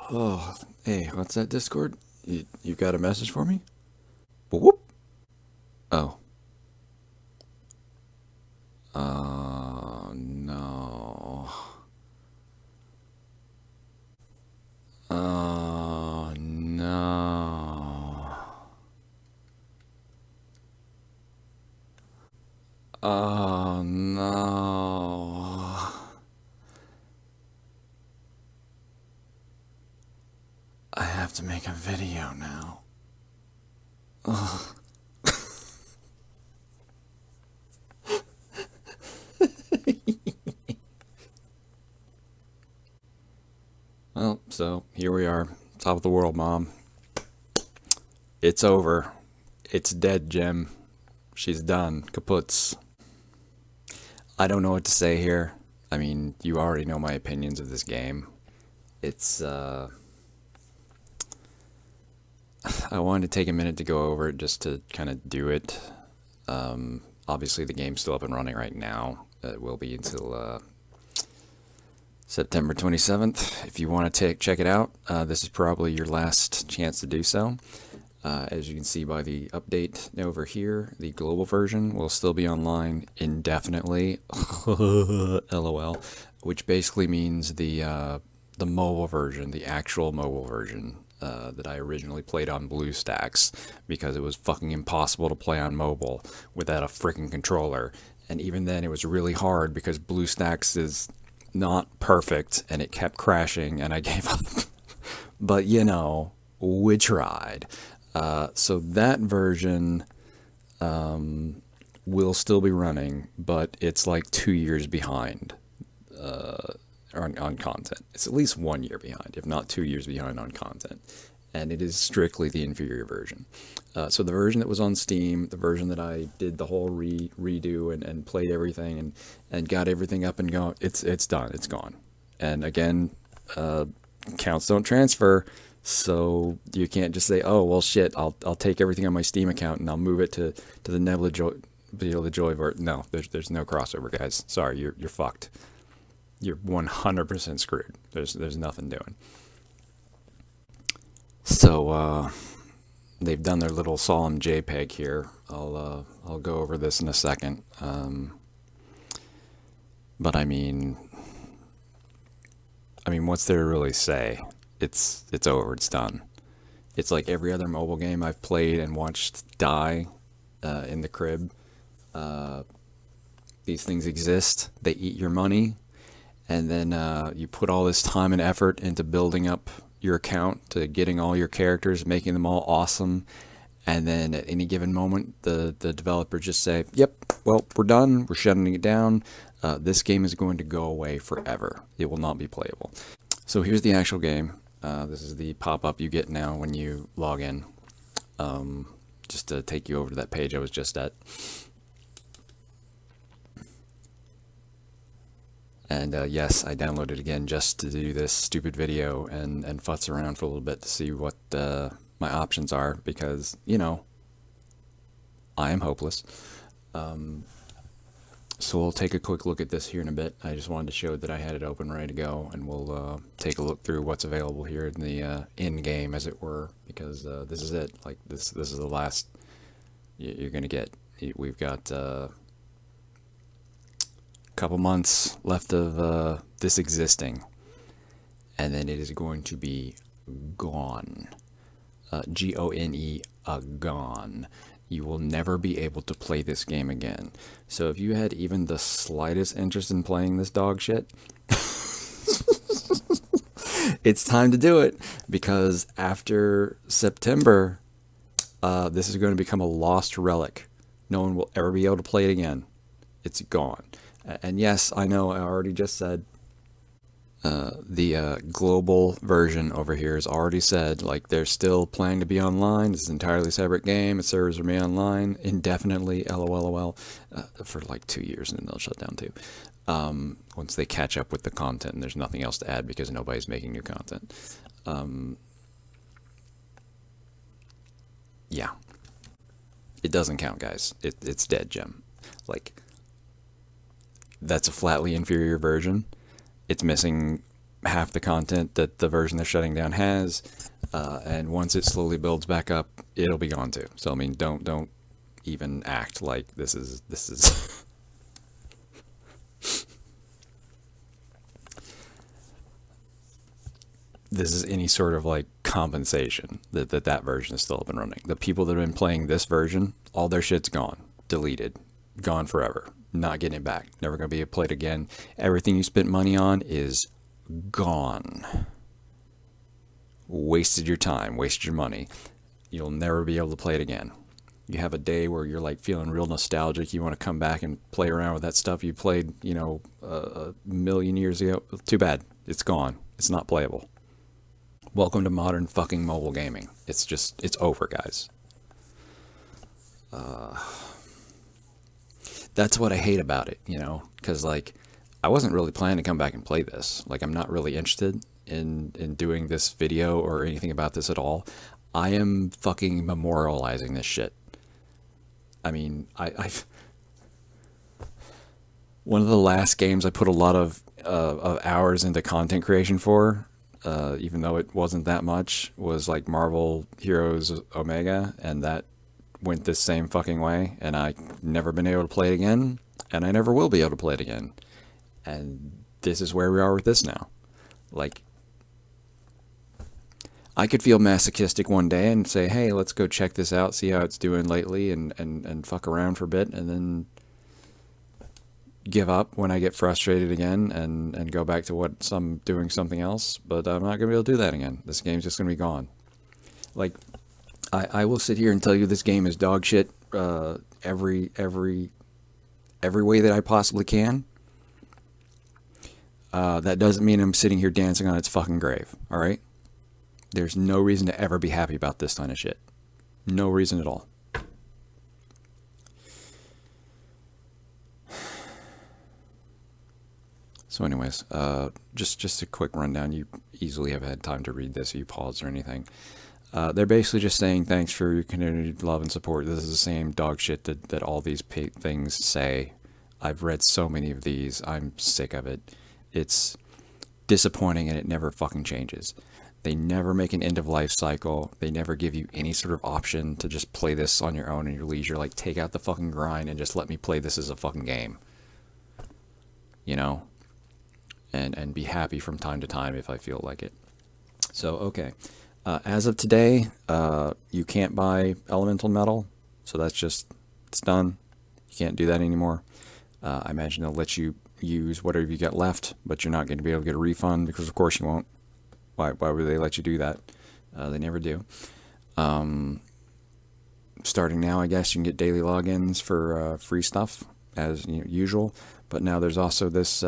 Oh, hey, what's that Discord? You got a message for me? Whoop. Oh. No. No. No. I have to make a video now. Ugh. Well, so here we are, top of the world, Mom. It's over. It's dead, Jim. She's done. Kaputs. I don't know what to say here. I mean, you already know my opinions of this game. It's, I wanted to take a minute to go over it just to kind of do it. Obviously, the game's still up and running right now. It will be until September 27th. If you want to check it out, this is probably your last chance to do so. As you can see by the update over here, the global version will still be online indefinitely. LOL. Which basically means the mobile version, the actual mobile version that I originally played on BlueStacks, because it was fucking impossible to play on mobile without a freaking controller. And even then, it was really hard because BlueStacks is not perfect and it kept crashing and I gave up. But you know, we tried. So that version will still be running, but it's like 2 years behind on content. It's at least 1 year behind, if not 2 years behind on content. And it is strictly the inferior version. So the version that was on Steam, the version that I did the whole redo and played everything and got everything up and going, it's done, it's gone. And again, counts don't transfer. So you can't just say, oh, well, shit, I'll take everything on my Steam account and I'll move it to the Nebula Joy version. No, there's no crossover, guys. Sorry, you're fucked. You're 100% screwed. There's nothing doing. So they've done their little solemn JPEG here. I'll go over this in a second. But I mean, what's there to really say? It's over. It's done. It's like every other mobile game I've played and watched die in the crib. These things exist. They eat your money, and then you put all this time and effort into building up your account, to getting all your characters, making them all awesome, and then at any given moment, the developers just say, "Yep, well, we're done. We're shutting it down. This game is going to go away forever. It will not be playable." So here's the actual game. This is the pop-up you get now when you log in, just to take you over to that page I was just at. And yes, I downloaded it again just to do this stupid video and futz around for a little bit to see what my options are, because, you know, I am hopeless. So we'll take a quick look at this here in a bit. I just wanted to show that I had it open, ready to go, and we'll take a look through what's available here in the in-game, as it were, because this is it. Like, this is the last you're gonna get. We've got couple months left of this existing, and then it is going to be gone. Gone, gone. You will never be able to play this game again. So if you had even the slightest interest in playing this dog shit, it's time to do it, because after September, this is going to become a lost relic. No one will ever be able to play it again. It's gone. And yes, I know I already just said the global version over here has already said, like, they're still planning to be online. It's an entirely separate game. Its servers remain online indefinitely, LOL, for like 2 years, and then they'll shut down too. Once they catch up with the content and there's nothing else to add because nobody's making new content. Yeah. It doesn't count, guys. It's dead, Jim. Like, that's a flatly inferior version. it's missing half the content that the version they're shutting down has, and once it slowly builds back up, it'll be gone too. So I mean, don't even act like this is this is any sort of like compensation that version is still up and running. The people that have been playing this version, all their shit's gone, deleted, gone forever, not getting it back, never gonna be played again. Everything you spent money on is gone. Wasted your time, wasted your money. You'll never be able to play it again. You have a day where you're like feeling real nostalgic. You want to come back and play around with that stuff you played, you know, a million years ago. Too bad. It's gone. It's not playable. Welcome to modern fucking mobile gaming. It's over, guys. That's what I hate about it, you know, because like I wasn't really planning to come back and play this. Like I'm not really interested in doing this video or anything about this at all. I am fucking memorializing this shit. I mean, I've one of the last games I put a lot of hours into content creation for, even though it wasn't that much, was like Marvel Heroes Omega, and that went this same fucking way, and I never been able to play it again, and I never will be able to play it again. And this is where we are with this now. Like, I could feel masochistic one day and say, hey, let's go check this out, see how it's doing lately, and fuck around for a bit, and then give up when I get frustrated again and go back to doing something else. But I'm not going to be able to do that again. This game's just going to be gone. Like, I will sit here and tell you this game is dog shit every way that I possibly can. That doesn't mean I'm sitting here dancing on its fucking grave, all right? There's no reason to ever be happy about this kind of shit. No reason at all. So anyways, just a quick rundown. You easily have had time to read this if you paused or anything. They're basically just saying thanks for your continued love and support. This is the same dog shit that all these things say. I've read so many of these. I'm sick of it. It's disappointing and it never fucking changes. They never make an end of life cycle. They never give you any sort of option to just play this on your own in your leisure. Like, take out the fucking grind and just let me play this as a fucking game. You know? And be happy from time to time if I feel like it. So, okay. As of today, you can't buy elemental metal. So that's just, it's done. You can't do that anymore. I imagine they'll let you use whatever you got left, but you're not going to be able to get a refund because of course you won't. Why would they let you do that? They never do. Starting now, I guess you can get daily logins for free stuff as usual. But now there's also this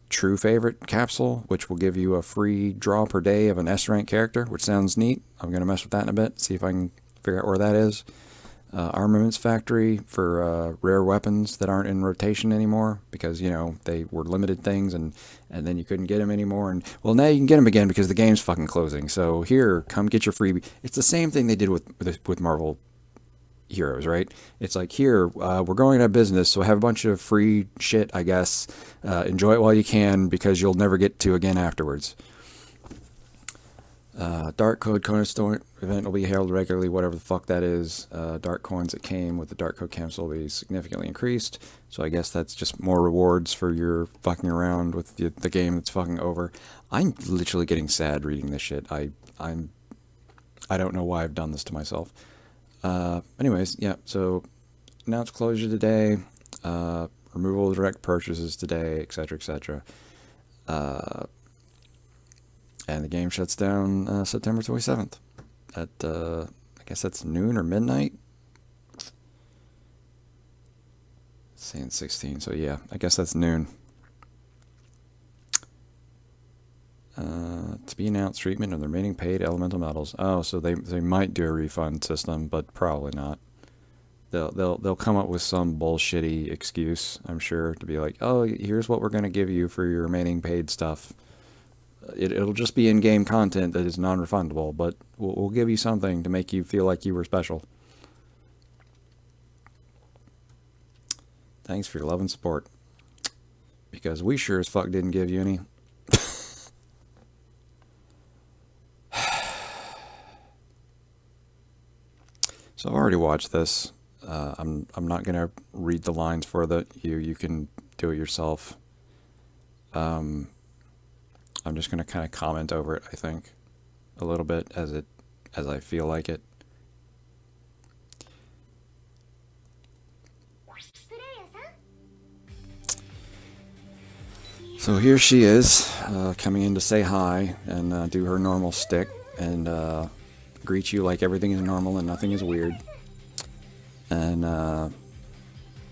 True Favorite capsule, which will give you a free draw per day of an S rank character, which sounds neat. I'm going to mess with that in a bit, see if I can figure out where that is. Armaments Factory for rare weapons that aren't in rotation anymore because, you know, they were limited things and then you couldn't get them anymore. And, well, now you can get them again because the game's fucking closing. So here, come get your freebie. It's the same thing they did with Marvel Heroes, right? It's like, here, we're going out of business, so have a bunch of free shit, I guess. Enjoy it while you can because you'll never get to again afterwards. Dark Code Cornerstone event will be held regularly, whatever the fuck that is. Dark coins that came with the Dark Code capsule will be significantly increased. So I guess that's just more rewards for your fucking around with the game that's fucking over. I'm literally getting sad reading this shit. I don't know why I've done this to myself. Anyways, yeah, so announced closure today, removal of direct purchases today, etc., etc. And the game shuts down September 27th at, I guess that's noon or midnight? It's saying 16, so yeah, I guess that's noon. To be announced treatment of the remaining paid elemental metals. Oh, so they might do a refund system, but probably not. They'll come up with some bullshitty excuse, I'm sure, to be like, oh, here's what we're going to give you for your remaining paid stuff. It'll just be in-game content that is non-refundable, but we'll give you something to make you feel like you were special. Thanks for your love and support. Because we sure as fuck didn't give you any. So I've already watched this. I'm not gonna read the lines for you. You can do it yourself. Um, I'm just gonna kind of comment over it. I think a little bit as I feel like it. So here she is, coming in to say hi and do her normal stick and greet you like everything is normal and nothing is weird. And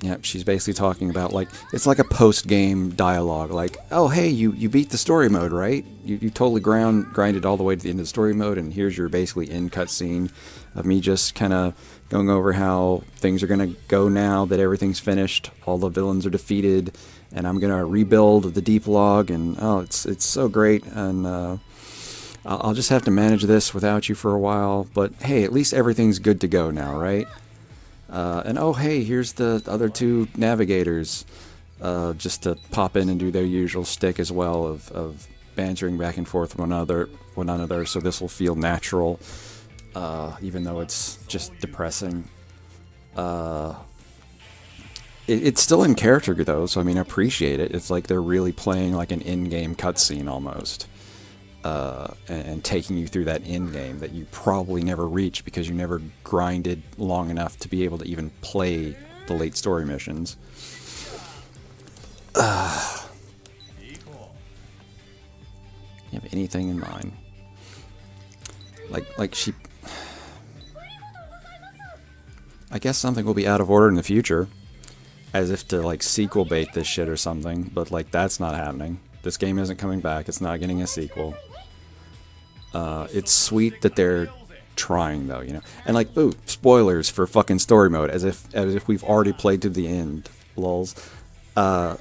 yeah, she's basically talking about, like, it's like a post-game dialogue, like, oh hey, you beat the story mode, right? You totally grinded all the way to the end of the story mode, and here's your basically end cutscene of me just kind of going over how things are gonna go now that everything's finished, all the villains are defeated, and I'm gonna rebuild the deep log, and oh, it's so great, and I'll just have to manage this without you for a while, but hey, at least everything's good to go now, right? And oh hey, here's the other two navigators, just to pop in and do their usual stick as well of bantering back and forth with one another, so this will feel natural, even though it's just depressing. It's still in character though, so I mean, I appreciate it. It's like they're really playing like an in-game cutscene almost. And taking you through that end game that you probably never reached because you never grinded long enough to be able to even play the late story missions. You have anything in mind? Like she... I guess something will be out of order in the future. As if to, like, sequel bait this shit or something, but, like, that's not happening. This game isn't coming back, it's not getting a sequel. It's sweet that they're trying, though, you know? And, like, ooh, spoilers for fucking story mode, as if we've already played to the end. Lols. Oh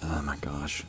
my gosh.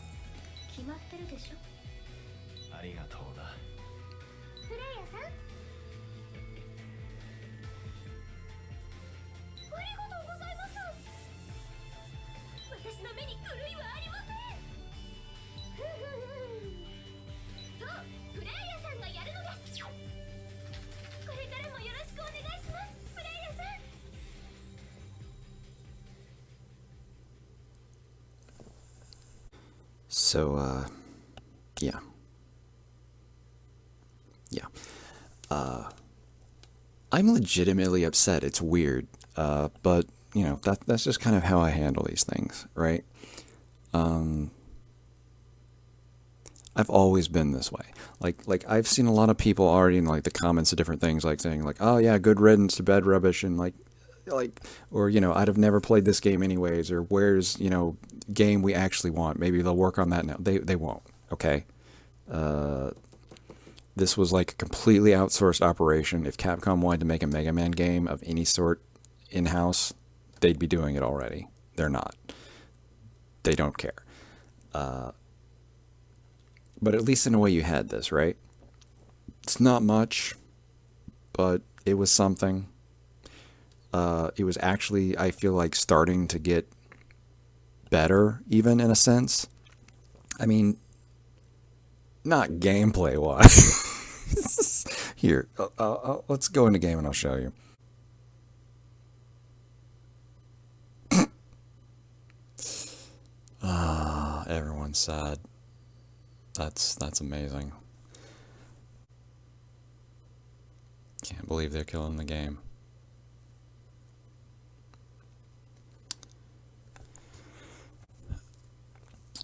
So, yeah. Yeah. I'm legitimately upset. It's weird. But, you know, that's just kind of how I handle these things, right? I've always been this way. Like I've seen a lot of people already in like the comments of different things, like saying like, "Oh yeah, good riddance to bed rubbish," and like, or you know, I'd have never played this game anyways, or where's, you know, game we actually want. Maybe they'll work on that now. They won't. Okay. This was like a completely outsourced operation. If Capcom wanted to make a Mega Man game of any sort in-house, they'd be doing it already. They're not. They don't care. But at least in a way you had this, right? It's not much, but it was something. It was actually, I feel like, starting to get better, even in a sense. I mean, not gameplay wise. Here, let's go into game and I'll show you. Ah, everyone's sad. That's amazing. Can't believe they're killing the game.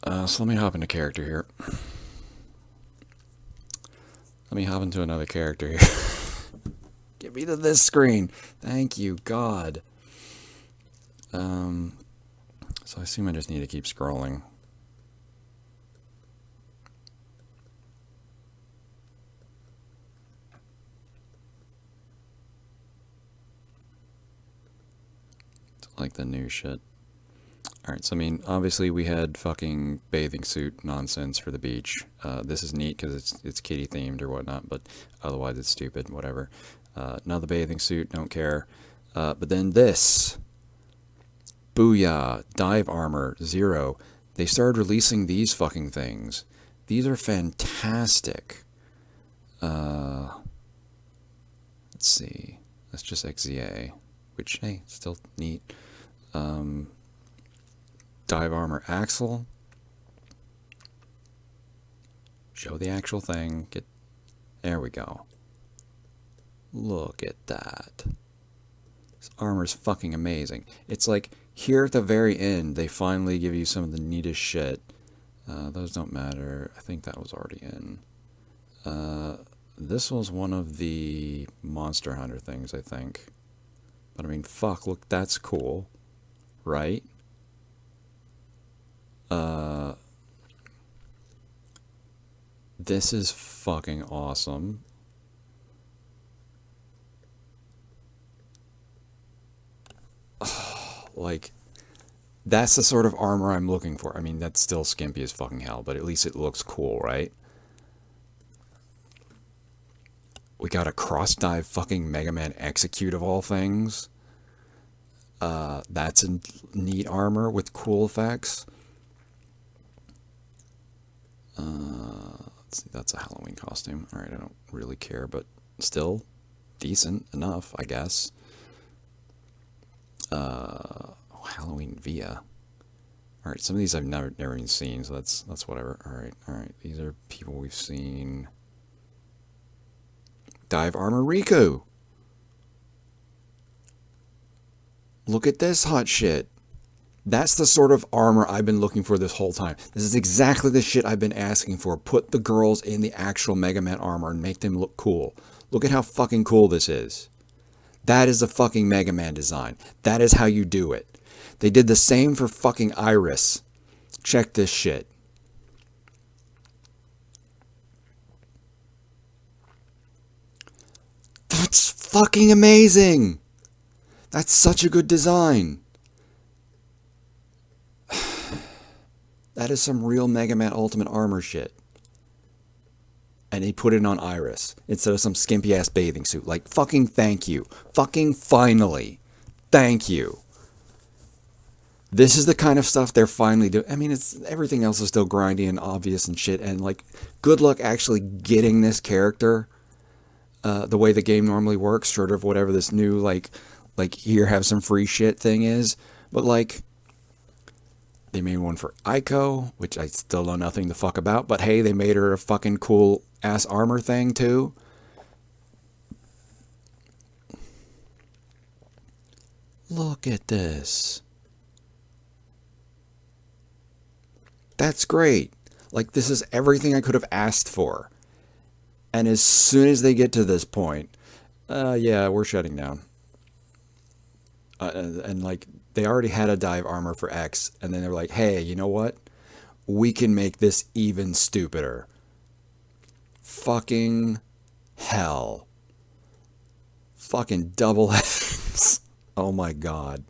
So let me hop into character here. Let me hop into another character here. Get me to this screen. Thank you, God. So I assume I just need to keep scrolling. It's like the new shit. Alright, so I mean, obviously we had fucking bathing suit nonsense for the beach. This is neat because it's kitty themed or whatnot, but otherwise it's stupid, whatever. Another bathing suit, don't care. But then this. Booyah, dive armor, 0. They started releasing these fucking things. These are fantastic. Let's let's see. That's just XZA, which, hey, still neat. DiVE armor axle. Show the actual thing. There we go. Look at that. This armor's fucking amazing. It's like here at the very end, they finally give you some of the neatest shit. Those don't matter. I think that was already in. This was one of the Monster Hunter things, I think. But I mean, fuck, look, that's cool. Right? This is fucking awesome. Like, that's the sort of armor I'm looking for. I mean, that's still skimpy as fucking hell, but at least it looks cool, right? We got a cross-dive fucking Megaman execute of all things. That's a neat armor with cool effects. Let's see, that's a Halloween costume. Alright, I don't really care, but still decent enough, I guess. Halloween Via. Alright, some of these I've never even seen, so that's whatever. Alright, these are people we've seen. DiVE Armor Riku! Look at this hot shit. That's the sort of armor I've been looking for this whole time. This is exactly the shit I've been asking for. Put the girls in the actual Mega Man armor and make them look cool. Look at how fucking cool this is. That is the fucking Mega Man design. That is how you do it. They did the same for fucking Iris. Check this shit. That's fucking amazing. That's such a good design. That is some real Mega Man Ultimate Armor shit. And he put it on Iris instead of some skimpy ass bathing suit. Like, fucking thank you. Fucking finally. Thank you. This is the kind of stuff they're finally doing. I mean, it's everything else is still grindy and obvious and shit. And like, good luck actually getting this character the way the game normally works, short of whatever this new like here have some free shit thing is. But like, they made one for Aiko, which I still know nothing the fuck about. But hey, they made her a fucking cool ass armor thing too. Look at this. That's great. Like, this is everything I could have asked for. And as soon as they get to this point, yeah, we're shutting down. And like, they already had a DiVE armor for X, and then they're like, hey, you know what? We can make this even stupider. Fucking hell. Fucking double X. Oh my god.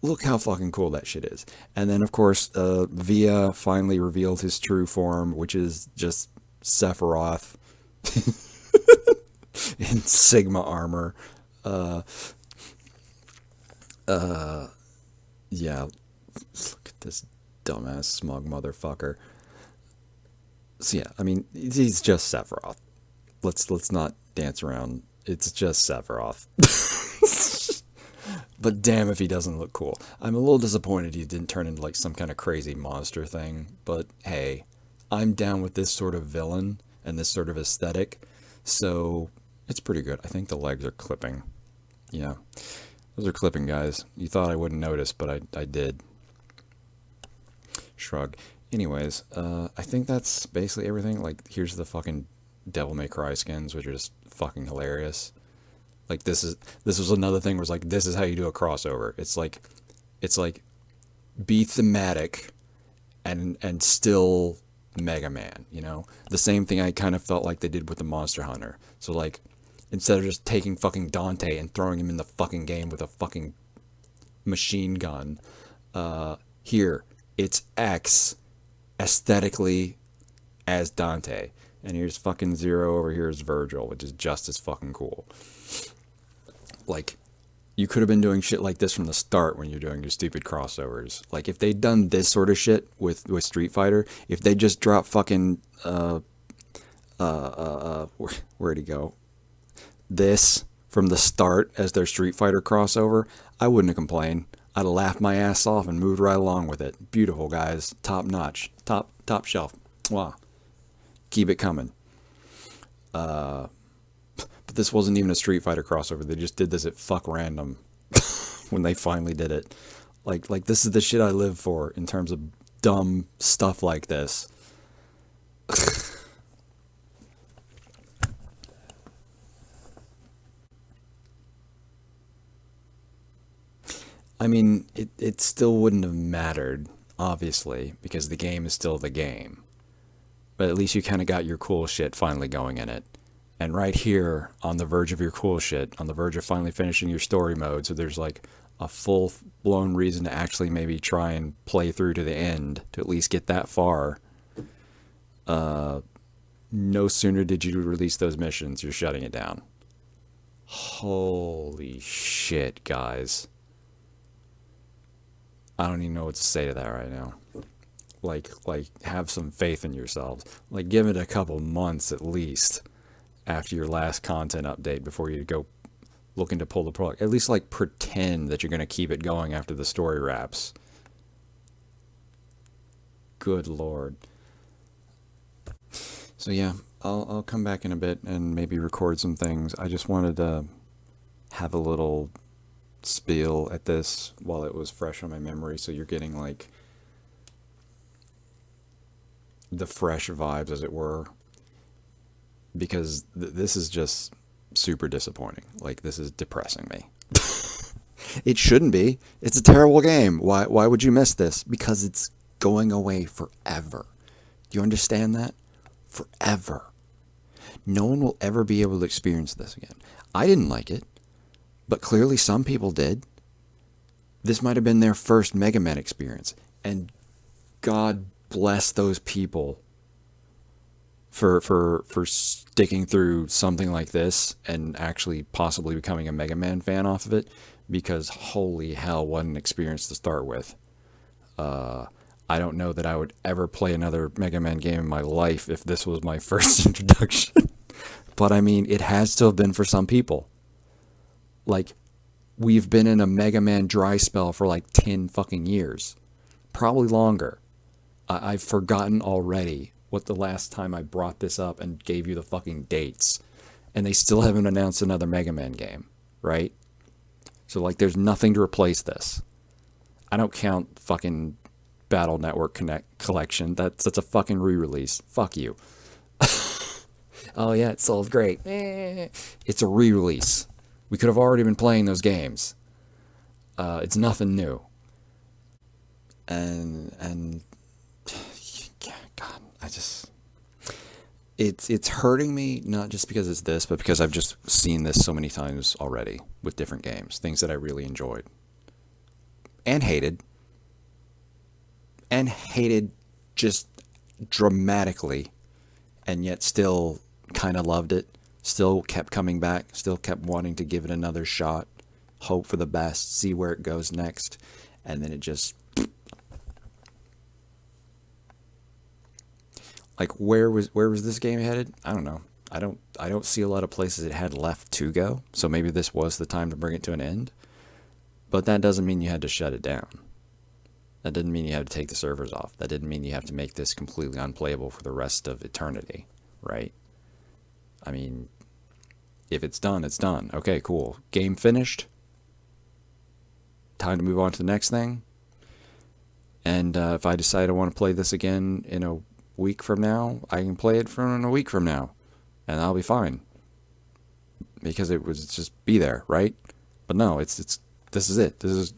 Look how fucking cool that shit is. And then, of course, Via finally revealed his true form, which is just Sephiroth in Sigma armor. Yeah, look at this dumbass smug motherfucker. So yeah, I mean, he's just Sephiroth. Let's not dance around. It's just Sephiroth. But damn if he doesn't look cool. I'm a little disappointed he didn't turn into like some kind of crazy monster thing. But hey, I'm down with this sort of villain and this sort of aesthetic. So it's pretty good. I think the legs are clipping. Yeah. Those are clipping, guys. You thought I wouldn't notice, but I did. Shrug. Anyways, I think that's basically everything. Like, here's the fucking Devil May Cry skins, which are just fucking hilarious. Like, this was another thing where it's like, this is how you do a crossover. It's like be thematic and still Mega Man, you know? The same thing I kind of felt like they did with the Monster Hunter. So like, instead of just taking fucking Dante and throwing him in the fucking game with a fucking machine gun, here, it's X aesthetically as Dante. And here's fucking Zero, over here is Virgil, which is just as fucking cool. Like, you could have been doing shit like this from the start when you're doing your stupid crossovers. Like, if they'd done this sort of shit with Street Fighter, if they just dropped fucking, where'd he go? this from the start as their Street Fighter crossover, I wouldn't have complained. I'd have laughed my ass off and moved right along with it. Beautiful, guys. Top notch. Top shelf. Wow. Keep it coming. But this wasn't even a Street Fighter crossover. They just did this at fuck random when they finally did it. Like this is the shit I live for in terms of dumb stuff like this. I mean, it still wouldn't have mattered, obviously, because the game is still the game. But at least you kind of got your cool shit finally going in it. And right here, on the verge of your cool shit, on the verge of finally finishing your story mode, so there's like a full-blown reason to actually maybe try and play through to the end, to at least get that far. No sooner did you release those missions, you're shutting it down. Holy shit, guys. I don't even know what to say to that right now. Like, have some faith in yourselves. Like, give it a couple months at least after your last content update before you go looking to pull the plug. At least, like, pretend that you're going to keep it going after the story wraps. Good lord. So, yeah, I'll come back in a bit and maybe record some things. I just wanted to have a little spiel at this while it was fresh on my memory, so you're getting like the fresh vibes, as it were, because this is just super disappointing. Like, this is depressing me. It shouldn't be. It's a terrible game. Why would you miss this? Because it's going away forever. Do you understand that? Forever. No one will ever be able to experience this again. I didn't like it, but clearly some people did. This might have been their first Megaman experience. And God bless those people for sticking through something like this and actually possibly becoming a Megaman fan off of it. Because holy hell, what an experience to start with. I don't know that I would ever play another Megaman game in my life if this was my first introduction. But I mean, it has to have been for some people. Like, we've been in a Mega Man dry spell for like 10 fucking years. Probably longer. I've forgotten already what the last time I brought this up and gave you the fucking dates. And they still haven't announced another Mega Man game, right? So, like, there's nothing to replace this. I don't count fucking Battle Network Collection. That's a fucking re-release. Fuck you. Oh yeah, it sold great. It's a re-release. We could have already been playing those games. It's nothing new. And God, it's hurting me, not just because it's this, but because I've just seen this so many times already with different games, things that I really enjoyed and hated just dramatically, and yet still kind of loved it. Still kept coming back, still kept wanting to give it another shot, hope for the best, see where it goes next, and then it just, like, where was this game headed? I don't know. I don't see a lot of places it had left to go, so maybe this was the time to bring it to an end. But that doesn't mean you had to shut it down. That didn't mean you had to take the servers off. That didn't mean you have to make this completely unplayable for the rest of eternity, right? I mean, if it's done, it's done. Okay, cool. Game finished. Time to move on to the next thing. And if I decide I want to play this again in a week from now, I can play it in a week from now. And I'll be fine. Because it was just be there, right? But no, this is it. This is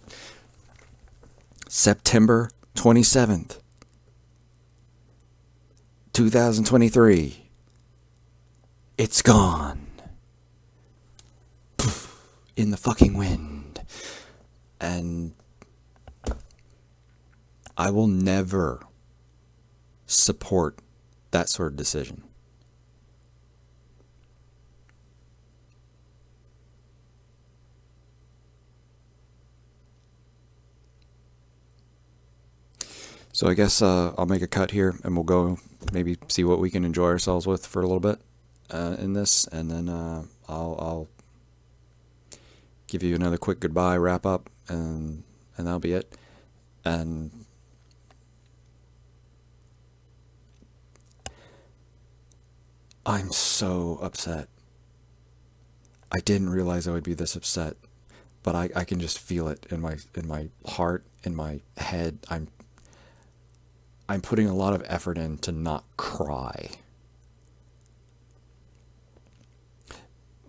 September 27th, 2023. It's gone. In the fucking wind. And I will never support that sort of decision. So I guess I'll make a cut here and we'll go maybe see what we can enjoy ourselves with for a little bit. in this, and then I'll give you another quick goodbye, wrap up, and that'll be it. And I'm so upset. I didn't realize I would be this upset, but I can just feel it in my heart, in my head. I'm putting a lot of effort in to not cry,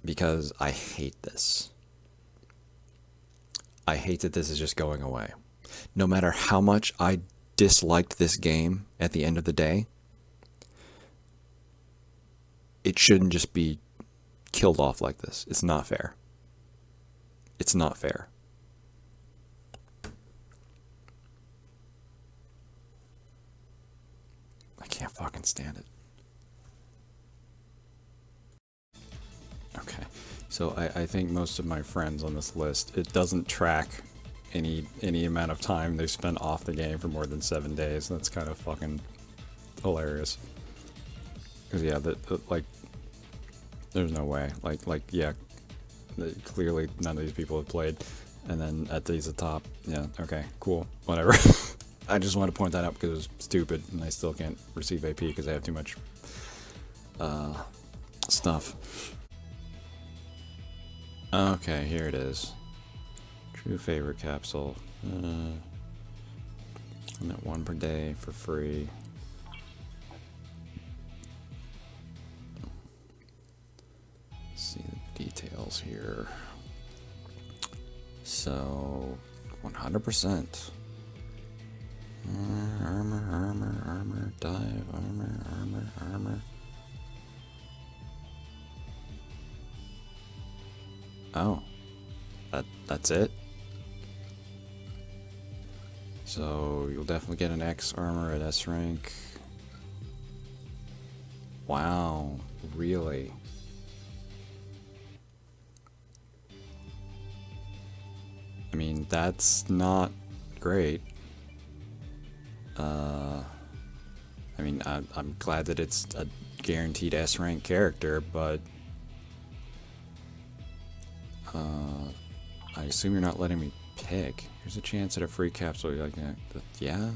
because I hate this. I hate that this is just going away. No matter how much I disliked this game at the end of the day, it shouldn't just be killed off like this. It's not fair. It's not fair. I can't fucking stand it. Okay, so I think most of my friends on this list, it doesn't track any amount of time they spent off the game for more than 7 days. That's kind of fucking hilarious. Cause yeah, like, there's no way. Like yeah, clearly none of these people have played. And then at these at the top, yeah, okay, cool, whatever. I just want to point that out because it was stupid, and I still can't receive AP because I have too much stuff. Okay, here it is. True favorite capsule. I'm at 1 per day for free. Let's see the details here. So, 100%. Armor, dive, armor. Oh, that's it? So you'll definitely get an X armor at S rank. Wow, really? I mean, that's not great. I mean, I'm glad that it's a guaranteed S rank character, but I assume you're not letting me pick. Here's a chance at a free capsule. You're like, yeah?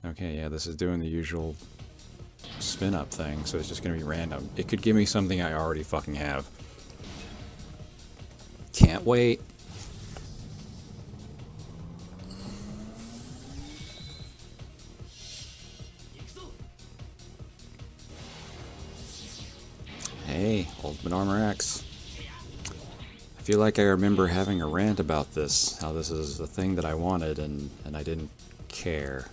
Okay, yeah, this is doing the usual spin up thing, so it's just gonna be random. It could give me something I already fucking have. Can't wait. Hey, Ultimate Armor X. I feel like I remember having a rant about this, how this is the thing that I wanted and I didn't care.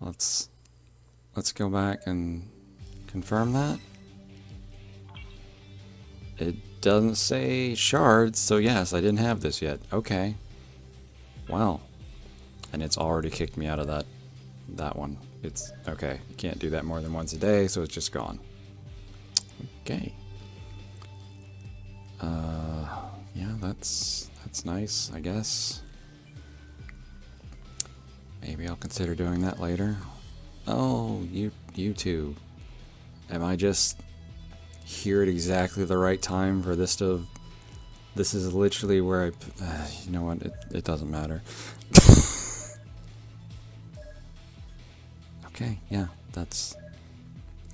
Let's go back and confirm that. It doesn't say shards, so yes, I didn't have this yet. Okay. Wow. And it's already kicked me out of that one. It's okay. You can't do that more than once a day, so it's just gone. Okay. Yeah, that's nice, I guess. Maybe I'll consider doing that later. Oh, you two. Am I just here at exactly the right time for this to... This is literally where I... you know what? It doesn't matter. Okay, yeah, that's...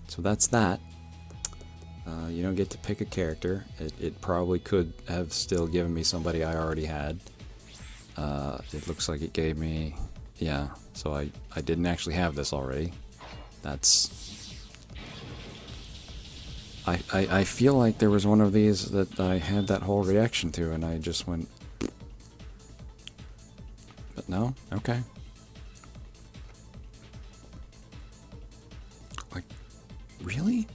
So that's that. You don't get to pick a character. It probably could have still given me somebody I already had. It looks like it gave me... Yeah, so I didn't actually have this already. That's... I feel like there was one of these that I had that whole reaction to, and I just went... But no? Okay. Like, really?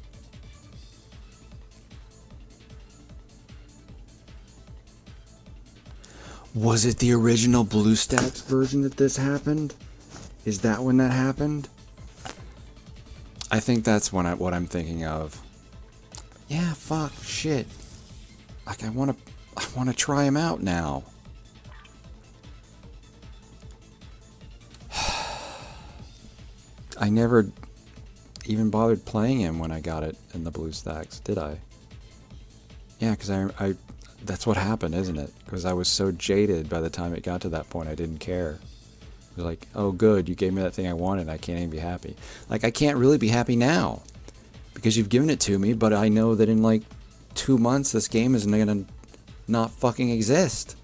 Was it the original BlueStacks version that this happened? Is that when that happened? I think that's what I'm thinking of. Yeah, fuck, shit. Like, I wanna try him out now. I never even bothered playing him when I got it in the blue stacks, did I? Yeah, because I that's what happened, isn't it? Because I was so jaded by the time it got to that point, I didn't care. It was like, oh good, you gave me that thing I wanted, I can't even be happy. Like, I can't really be happy now, because you've given it to me, but I know that in like 2 months, this game is gonna not fucking exist.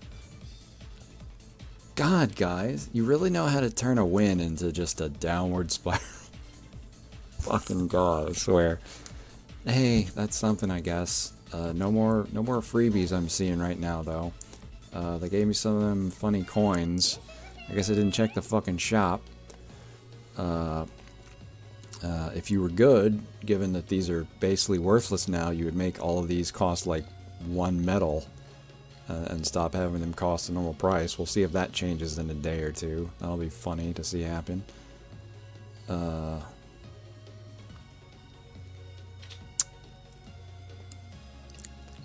God, guys, you really know how to turn a win into just a downward spiral. Fucking God, I swear. Hey, that's something, I guess. No more freebies I'm seeing right now, though. They gave me some of them funny coins. I guess I didn't check the fucking shop. If you were good, given that these are basically worthless now, you would make all of these cost like 1 metal. And stop having them cost a normal price. We'll see if that changes in a day or two. That'll be funny to see happen.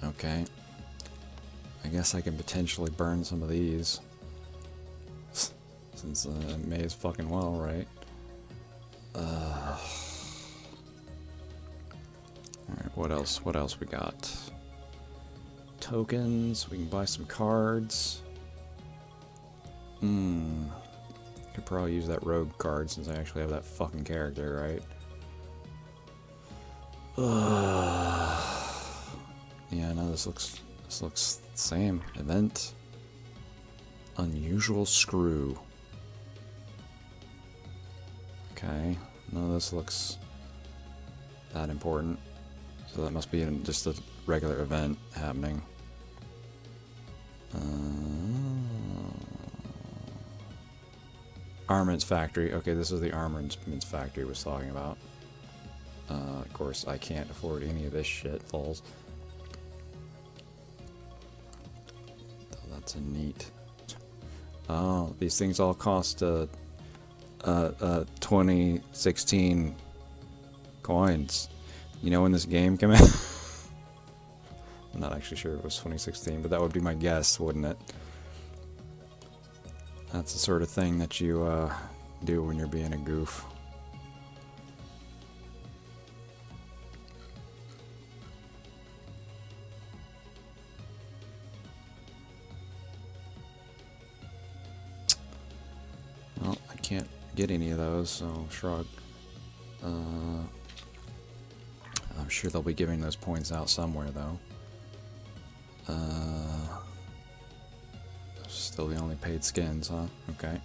Okay. I guess I can potentially burn some of these. Since I may as fucking well, right? Alright, what else? What else we got? Tokens. We can buy some cards. Could probably use that rogue card since I actually have that fucking character, right? Yeah, no, this looks the same. Event. Unusual screw. Okay. No, this looks that important. So that must be just a regular event happening. Armaments factory. Okay, this is the armaments factory was talking about. Of course, I can't afford any of this shit, lulz. That's a neat. Oh, these things all cost 2016 coins. You know when this game came out? I'm not actually sure it was 2016, but that would be my guess, wouldn't it? That's the sort of thing that you do when you're being a goof. Well, I can't get any of those, so shrug. I'm sure they'll be giving those points out somewhere, though. Still the only paid skins, huh? Okay.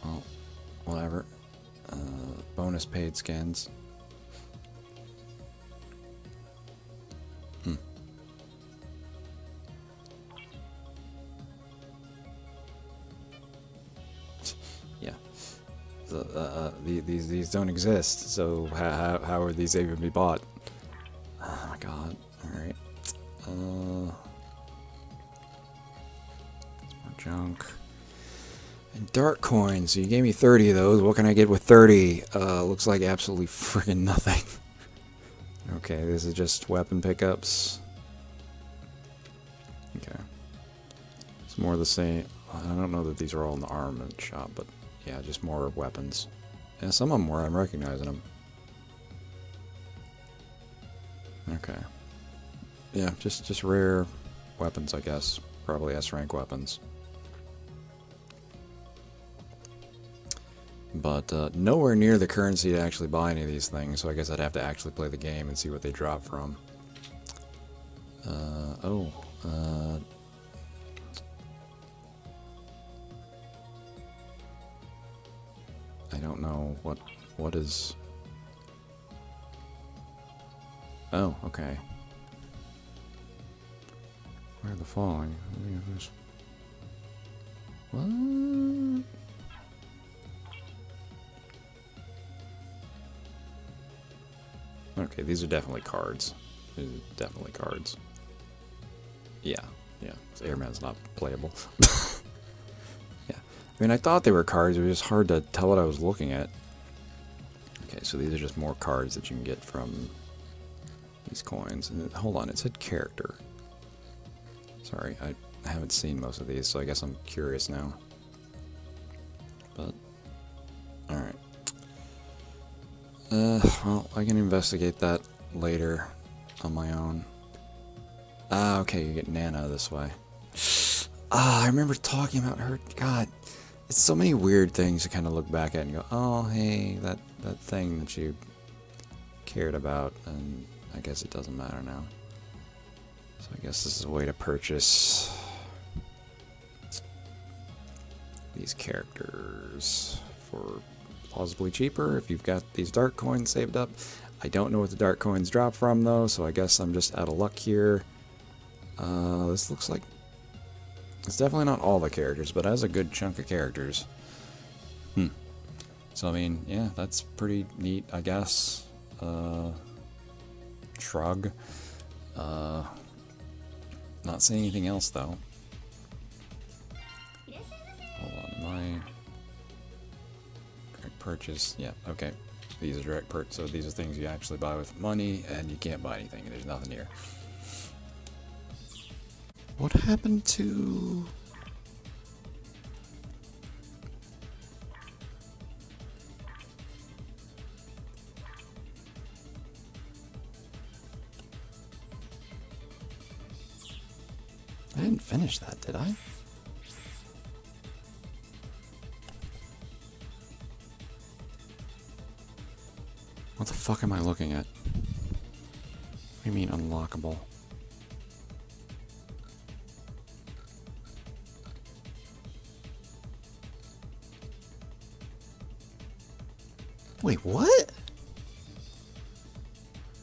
Well, whatever. Bonus paid skins. Yeah. These don't exist, so how are these even be bought? Oh my god. Alright. Junk. And dark coins. So you gave me 30 of those. What can I get with 30? Looks like absolutely friggin' nothing. Okay, this is just weapon pickups. Okay. It's more the same. I don't know that these are all in the armament shop, but yeah, just more weapons. And some of them were, I'm recognizing them. Okay. Yeah, just rare weapons, I guess. Probably S-rank weapons. But nowhere near the currency to actually buy any of these things, so I guess I'd have to actually play the game and see what they drop from. I don't know what is... Oh, okay. Where are the following? What? Okay, these are definitely cards. These are definitely cards. Yeah, yeah. Airman's not playable. Yeah. I mean, I thought they were cards. It was just hard to tell what I was looking at. Okay, so these are just more cards that you can get from these coins. And hold on, it said character. Sorry, I haven't seen most of these, so I guess I'm curious now. But, alright. Well, I can investigate that later on my own. Ah, okay, you get Nana this way. Ah, I remember talking about her. God, it's so many weird things to kind of look back at and go, oh, hey, that thing that you cared about, and I guess it doesn't matter now. So I guess this is a way to purchase these characters for plausibly cheaper if you've got these dark coins saved up. I don't know what the dark coins drop from though, so I guess I'm just out of luck here. This looks like it's definitely not all the characters, but has a good chunk of characters. So I mean, yeah, that's pretty neat, I guess. Shrug. Not seeing anything else though. Hold on, my direct purchase. Yeah, okay. These are direct purchase, so these are things you actually buy with money, and you can't buy anything. There's nothing here. What happened to? I didn't finish that, did I? What the fuck am I looking at? What do you mean unlockable? Wait, what?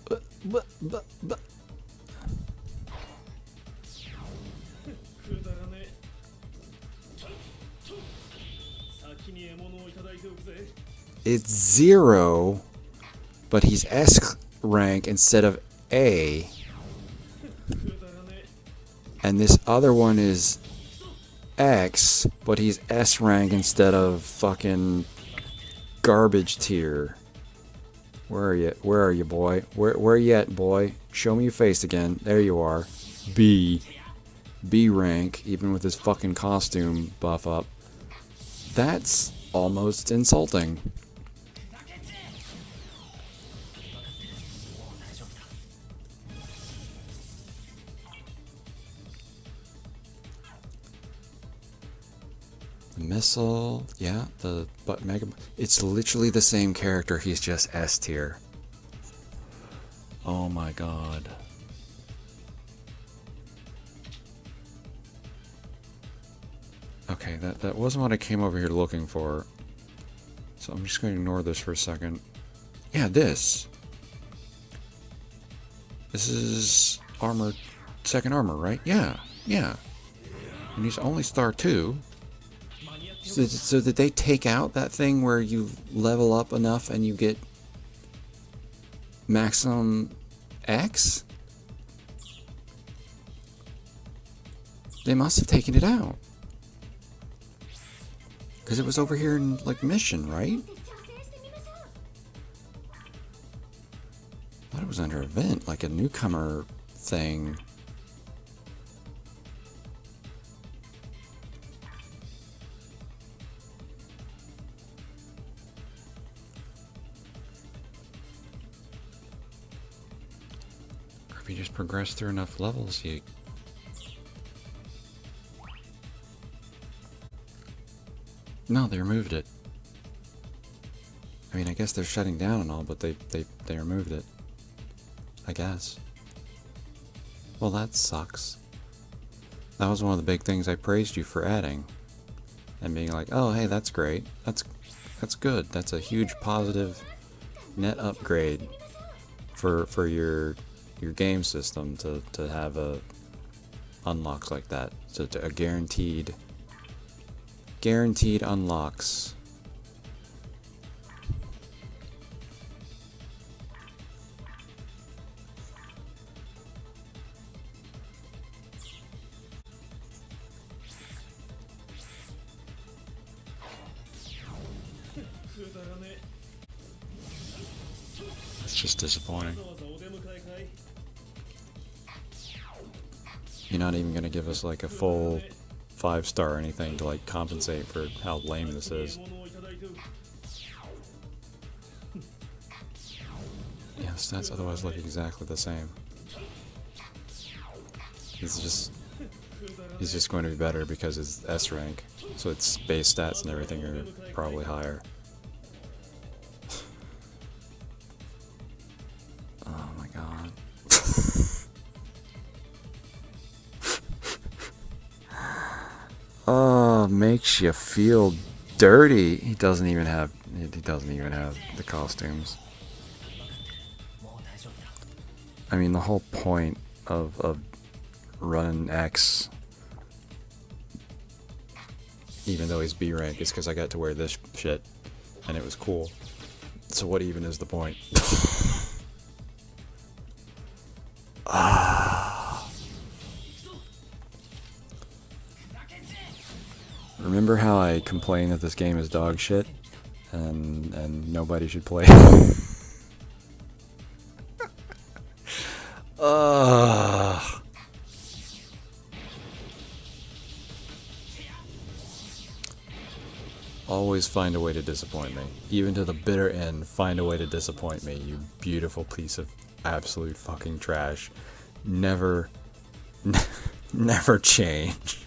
But. It's 0, but he's S rank instead of A. And this other one is X, but he's S rank instead of fucking garbage tier. Where are you? Where are you, boy? Where you at, boy? Show me your face again. There you are. B. B rank, even with his fucking costume buff up. That's almost insulting. Missile, yeah, but Megaman. It's literally the same character, he's just S tier. Oh my god. Okay, that wasn't what I came over here looking for. So I'm just going to ignore this for a second. Yeah, this. This is armor, second armor, right? Yeah, yeah. And he's only star 2. So did they take out that thing where you level up enough and you get maximum X? They must have taken it out. Because it was over here in, like, mission, right? I thought it was under event, like a newcomer thing. Or if you just progress through enough levels, you... No, they removed it. I mean, I guess they're shutting down and all, but they removed it. I guess. Well, that sucks. That was one of the big things I praised you for adding. And being like, oh, hey, that's great. That's good. That's a huge positive net upgrade for your game system to have a unlocks like that. So to a guaranteed unlocks. It's just disappointing. You're not even gonna give us like a full 5-star or anything to like compensate for how lame this is. stats otherwise look exactly the same. He's just going to be better because it's S rank, so its base stats and everything are probably higher. Oh my god. Oh, makes you feel dirty. He doesn't even have the costumes. I mean, the whole point of running X, even though he's B rank, is because I got to wear this shit and it was cool. So what even is the point? Remember how I complained that this game is dog shit and nobody should play? Always find a way to disappoint me. Even to the bitter end, find a way to disappoint me, you beautiful piece of absolute fucking trash. Never change.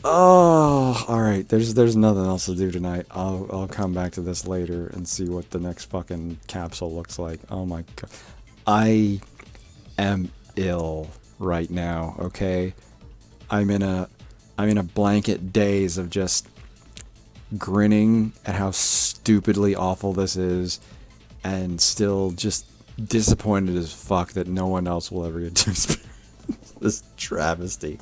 Oh, alright, there's nothing else to do tonight. I'll come back to this later and see what the next fucking capsule looks like. Oh my god. I am ill right now, okay? I'm in a blanket daze of just grinning at how stupidly awful this is and still just disappointed as fuck that no one else will ever get to experience this travesty.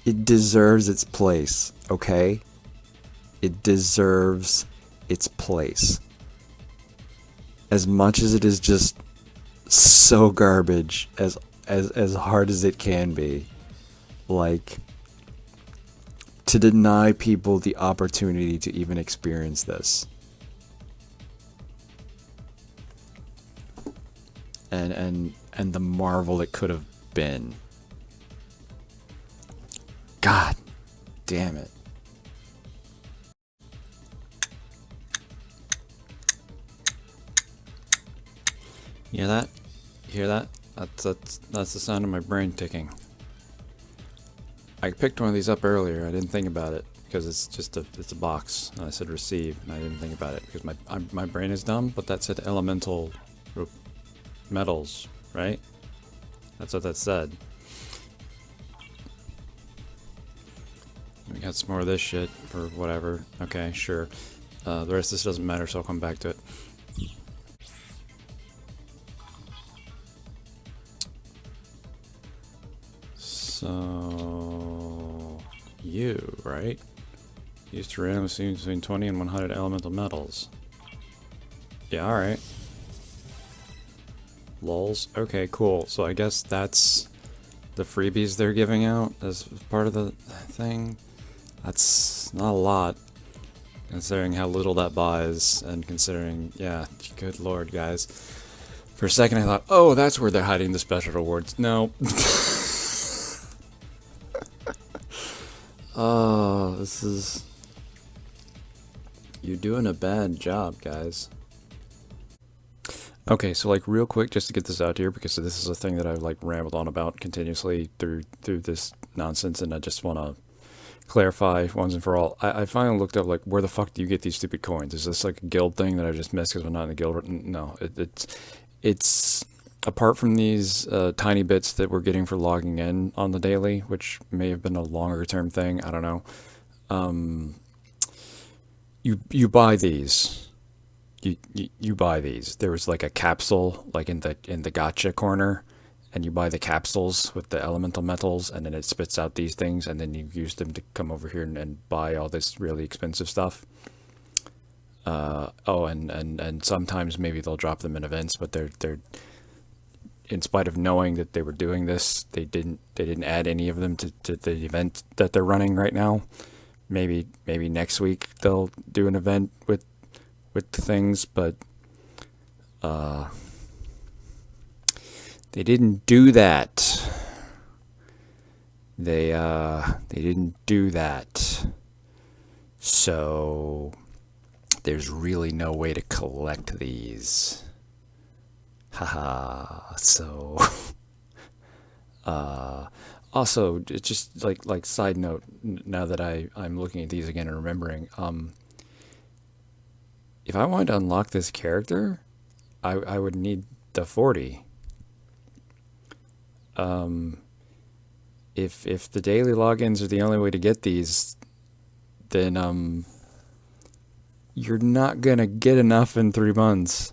It deserves its place, okay? It deserves its place. As much as it is just so garbage, as hard as it can be, like, to deny people the opportunity to even experience this. And the marvel it could have been. God damn it. You hear that? You hear that? That's the sound of my brain ticking. I picked one of these up earlier. I didn't think about it because it's a box. And I said receive, and I didn't think about it because my brain is dumb. But that said elemental metals, right? That's what that said. We got some more of this shit for whatever. Okay, sure. The rest of this doesn't matter, so I'll come back to it. So you, right? Used to randomly see between 20 and 100 elemental metals. Yeah, alright. Lols. Okay, cool. So I guess that's the freebies they're giving out as part of the thing. That's not a lot, considering how little that buys, and considering, yeah, good lord, guys. For a second I thought, oh, that's where they're hiding the special rewards. No. Oh, this is... You're doing a bad job, guys. Okay, so like real quick, just to get this out here, because this is a thing that I've like rambled on about continuously through this nonsense, and I just want to clarify once and for all. I finally looked up like where the fuck do you get these stupid coins? Is this like a guild thing that I just missed because I'm not in the guild? No, it's apart from these tiny bits that we're getting for logging in on the daily, which may have been a longer term thing. I don't know. You buy these. You buy these. There was like a capsule like in the gacha corner, and you buy the capsules with the elemental metals, and then it spits out these things, and then you use them to come over here and buy all this really expensive stuff. Oh, and sometimes maybe they'll drop them in events, but they're in spite of knowing that they were doing this, they didn't add any of them to the event that they're running right now. Maybe next week they'll do an event with the things, but they didn't do that. they didn't do that. So there's really no way to collect these. Haha. So also, it's just like side note. Now that I'm looking at these again and remembering, if I wanted to unlock this character, I would need the 40. If the daily logins are the only way to get these, then you're not gonna get enough in 3 months.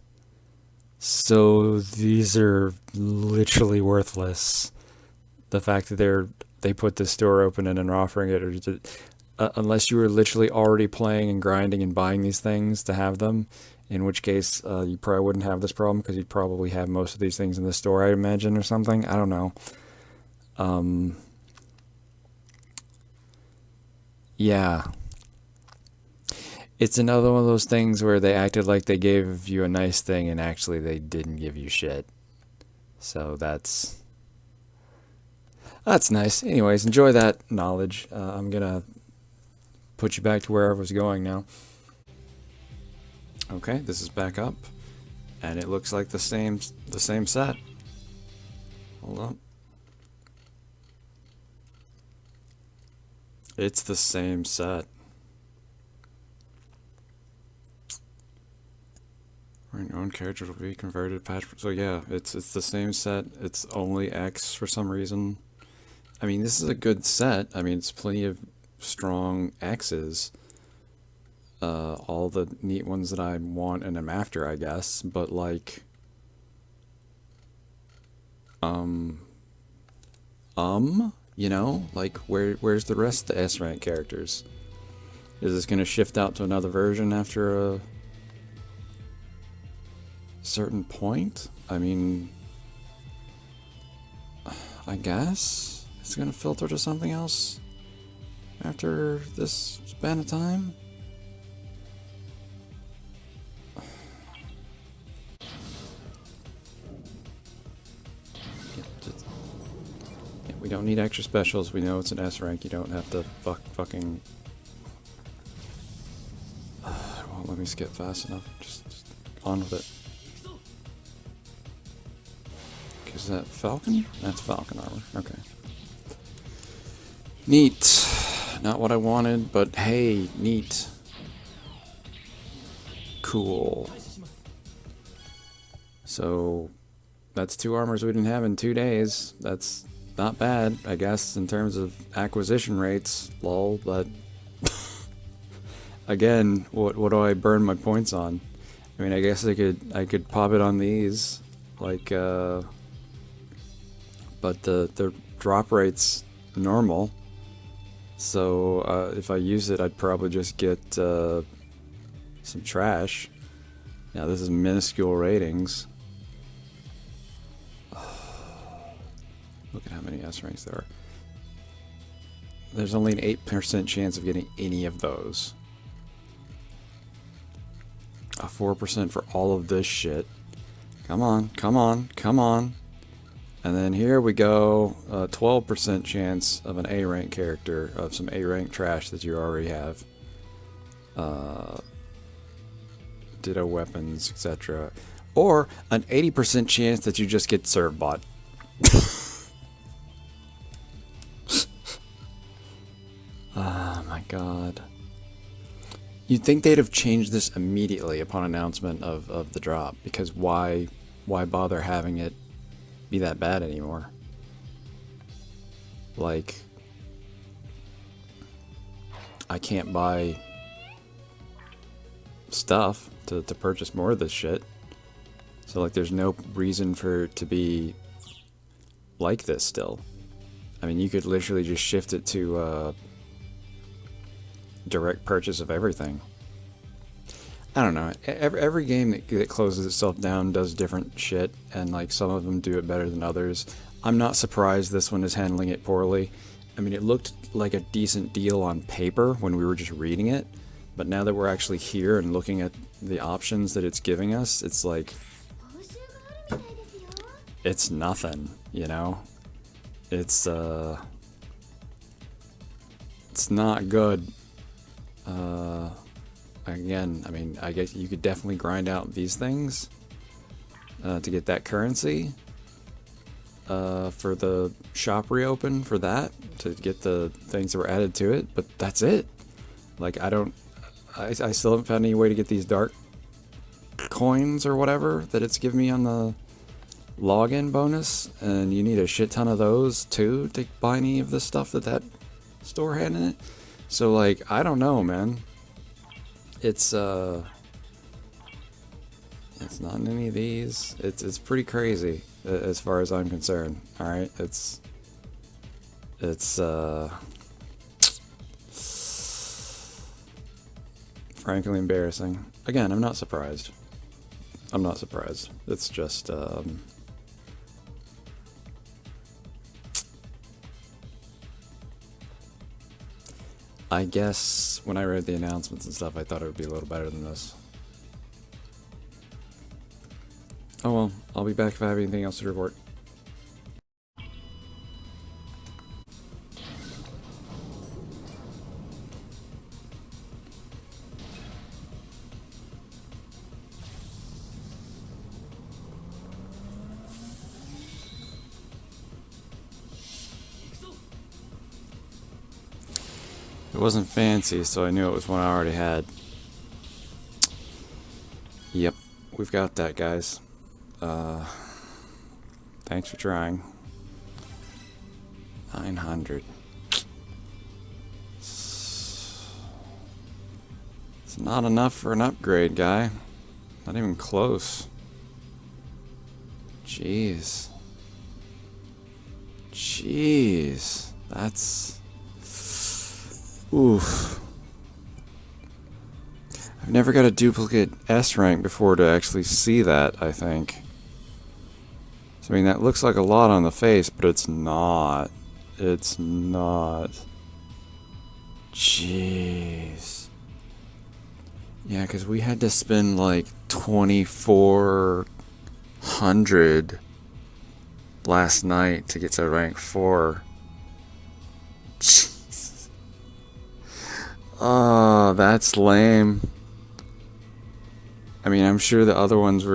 So these are literally worthless. The fact that they put this store open and are offering it, or unless you were literally already playing and grinding and buying these things to have them, in which case you probably wouldn't have this problem because you'd probably have most of these things in the store, I imagine, or something. I don't know. Yeah. It's another one of those things where they acted like they gave you a nice thing and actually they didn't give you shit. So that's nice. Anyways, enjoy that knowledge. I'm gonna put you back to where I was going now. Okay, this is back up, and it looks like the same set. Hold on. It's the same set. Right, own character will be converted patch. So yeah, it's the same set. It's only X for some reason. I mean, this is a good set. I mean, it's plenty of strong X's. All the neat ones that I want and am after, I guess. But like, you know, like where's the rest of the S rank characters? Is this gonna shift out to another version after a certain point? I mean, I guess it's gonna filter to something else after this span of time. Yeah, we don't need extra specials. We know it's an S rank. You don't have to fucking. It won't let me skip fast enough. Just on with it. Is that Falcon? That's Falcon armor. Okay. Neat. Not what I wanted, but hey, neat. Cool. So, that's 2 armors we didn't have in 2 days. That's not bad, I guess, in terms of acquisition rates. Lol, but... Again, what do I burn my points on? I mean, I guess I could pop it on these. Like, but the drop rate's normal, so if I use it, I'd probably just get some trash. Now this is minuscule ratings. Look at how many S ranks there are. There's only an 8% chance of getting any of those. A 4% for all of this shit. Come on, come on, come on. And then here we go, a 12% chance of an A rank character, of some A rank trash that you already have. Ditto weapons, etc. Or an 80% chance that you just get serve bot. Oh my god. You'd think they'd have changed this immediately upon announcement of the drop, because why bother having it be that bad anymore? Like, I can't buy stuff to purchase more of this shit, so like there's no reason for it to be like this still. I mean, you could literally just shift it to direct purchase of everything. I don't know. Every game that closes itself down does different shit, and like some of them do it better than others. I'm not surprised this one is handling it poorly. I mean, it looked like a decent deal on paper when we were just reading it, but now that we're actually here and looking at the options that it's giving us, it's like, it's nothing, you know? It's It's not good. Again, I mean, I guess you could definitely grind out these things to get that currency. For the shop reopen for that, to get the things that were added to it, but that's it. Like, I still haven't found any way to get these dark coins or whatever that it's giving me on the login bonus, and you need a shit ton of those too to buy any of the stuff that store had in it. So like, I don't know, man. It's not in any of these. It's pretty crazy as far as I'm concerned. All right, it's frankly embarrassing. Again, I'm not surprised. I'm not surprised. It's just I guess when I read the announcements and stuff, I thought it would be a little better than this. Oh well, I'll be back if I have anything else to report. It wasn't fancy, so I knew it was one I already had. Yep, we've got that, guys. Thanks for trying. 900. It's not enough for an upgrade, guy. Not even close. Jeez. Jeez. That's... Oof. I've never got a duplicate S rank before to actually see that, I think. So, I mean, that looks like a lot on the face, but it's not. It's not. Jeez. Yeah, because we had to spend like 2,400 last night to get to rank 4. Jeez. Oh, that's lame. I mean, I'm sure the other ones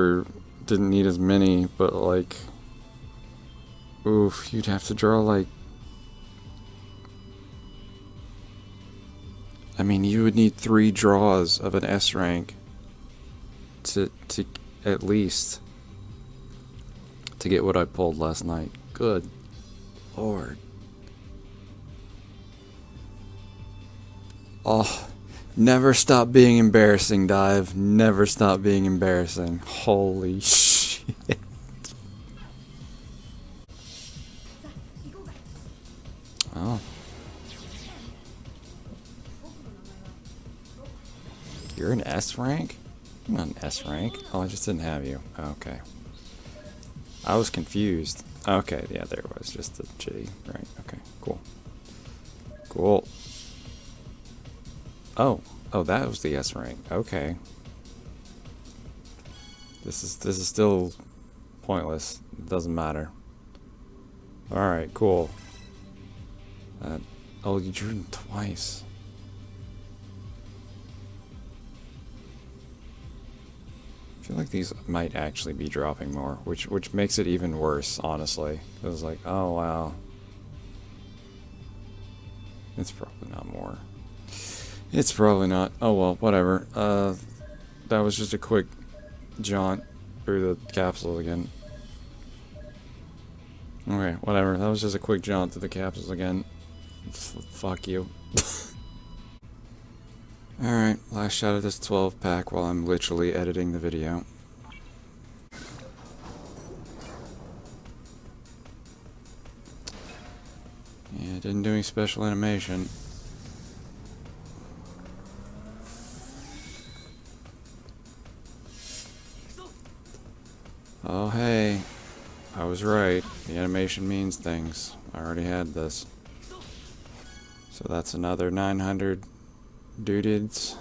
didn't need as many, but like, oof, you'd have to draw like, I mean, you would need 3 draws of an S rank to at least to get what I pulled last night. Good Lord. Oh, never stop being embarrassing, DiVE. Never stop being embarrassing. Holy shit. Oh. You're an S rank? I'm not an S rank. Oh, I just didn't have you. Okay. I was confused. Okay, yeah, there it was. Just the shitty rank. Okay, cool. Cool. Oh, that was the S rank. Okay. This is still pointless. It doesn't matter. All right, cool. Oh, you drew them twice. I feel like these might actually be dropping more, which makes it even worse, honestly. It was like, oh wow. It's probably not more. It's probably not. Oh well, whatever. That was just a quick jaunt through the capsule again. Okay, whatever. That was just a quick jaunt through the capsules again. Fuck you. Alright, last shot of this 12 pack while I'm literally editing the video. Yeah, didn't do any special animation. Oh hey, I was right. The animation means things. I already had this. So that's another 900 dudids.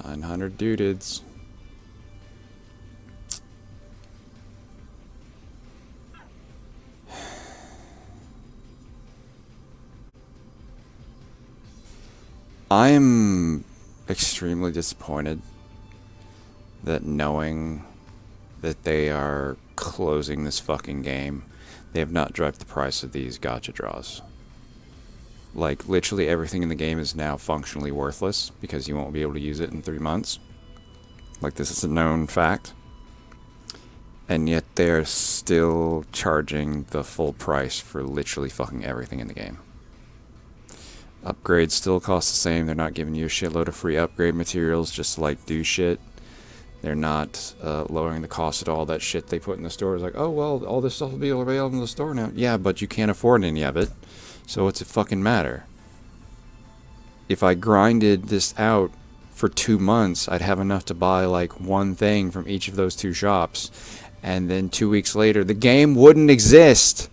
900 dudids. I'm extremely disappointed that knowing that they are closing this fucking game, they have not dropped the price of these gacha draws. Like, literally everything in the game is now functionally worthless because you won't be able to use it in 3 months. Like, this is a known fact. And yet they're still charging the full price for literally fucking everything in the game. Upgrades still cost the same. They're not giving you a shitload of free upgrade materials just to, like, do shit. They're not lowering the cost at all. That shit they put in the store is like, oh, well, all this stuff will be available in the store now. Yeah, but you can't afford any of it. So what's it fucking matter? If I grinded this out for 2 months, I'd have enough to buy, like, one thing from each of those 2 shops. And then 2 weeks later, the game wouldn't exist.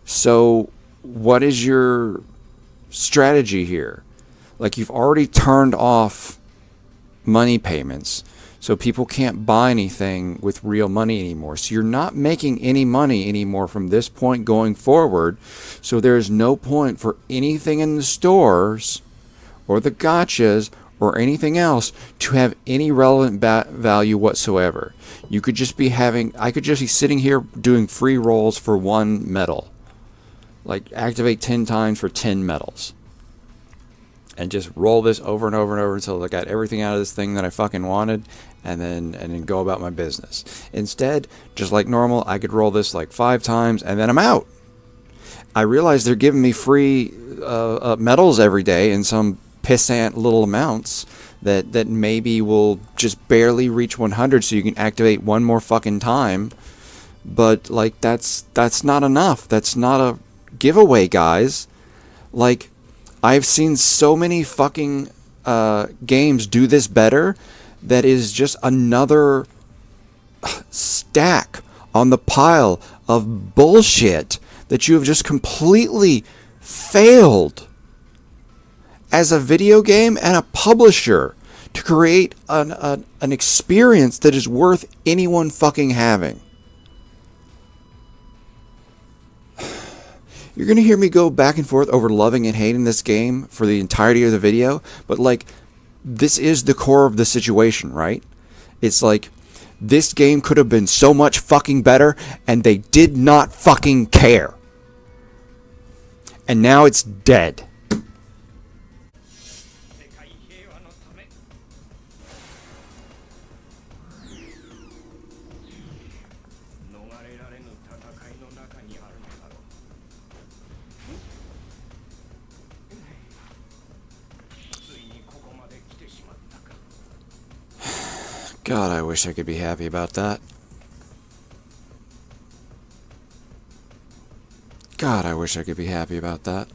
So what is your strategy here? Like, you've already turned off money payments, so people can't buy anything with real money anymore. So you're not making any money anymore from this point going forward. So there's no point for anything in the stores or the gachas or anything else to have any relevant value whatsoever. You could just be having, I could just be sitting here doing free rolls for 1 medal. Like, activate 10 times for 10 medals. And just roll this over and over and over until I got everything out of this thing that I fucking wanted, and then go about my business. Instead, just like normal, I could roll this like 5 times, and then I'm out. I realize they're giving me free medals every day in some pissant little amounts that maybe will just barely reach 100, so you can activate 1 more fucking time. But, like, that's not enough. That's not a giveaway, guys. Like, I've seen so many fucking games do this better that is just another stack on the pile of bullshit that you have just completely failed as a video game and a publisher to create an experience that is worth anyone fucking having. You're going to hear me go back and forth over loving and hating this game for the entirety of the video, but, like, this is the core of the situation, right? It's like, this game could have been so much fucking better, and they did not fucking care. And now it's dead. God, I wish I could be happy about that. God, I wish I could be happy about that.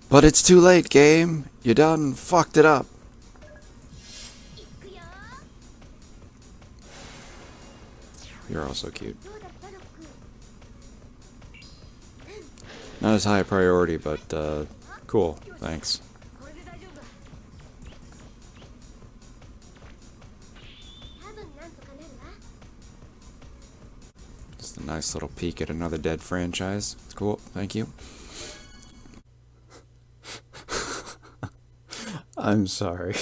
But it's too late, game. You done fucked it up. You're also cute. Not as high a priority, but cool. Thanks. Just a nice little peek at another dead franchise. It's cool. Thank you. I'm sorry.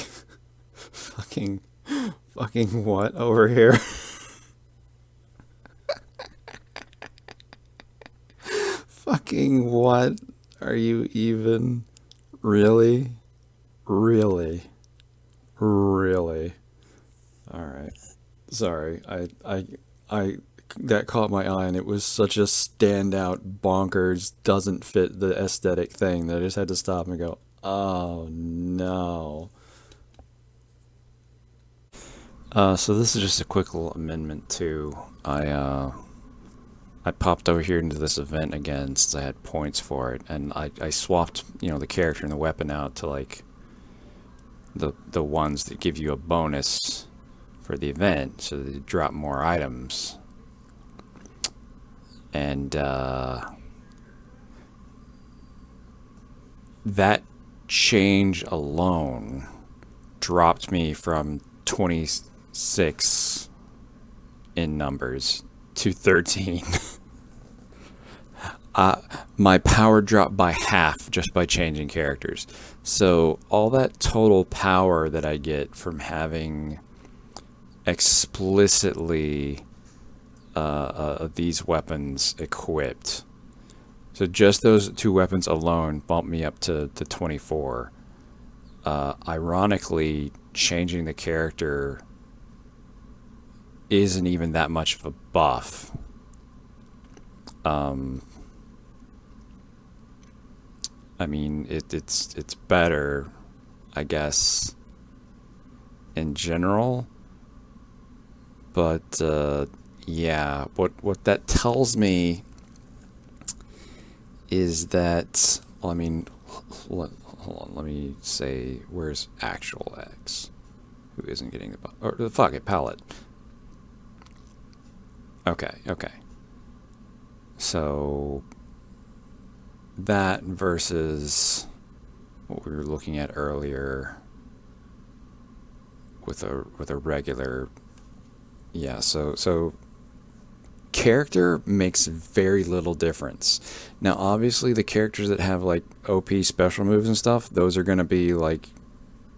Fucking what over here? Fucking what are you even? Really? Really? Really? Alright. Sorry. I that caught my eye, and it was such a standout, bonkers, doesn't fit the aesthetic thing that I just had to stop and go, oh no. So this is just a quick little amendment too. I popped over here into this event again since I had points for it, and I swapped, you know, the character and the weapon out to, like, the ones that give you a bonus for the event, so that you drop more items. And that change alone dropped me from 26 in numbers to 13. my power dropped by half just by changing characters. So all that total power that I get from having explicitly these weapons equipped, so just those two weapons alone bump me up to 24. Ironically, changing the character isn't even that much of a buff. I mean, it's better, I guess, in general. But yeah, what that tells me is that, well, I mean, hold on, let me say, where's actual X? Who isn't getting or fuck it, palette. Okay. So that versus what we were looking at earlier with a regular, yeah. So character makes very little difference. Now, obviously, the characters that have like OP special moves and stuff, those are going to be like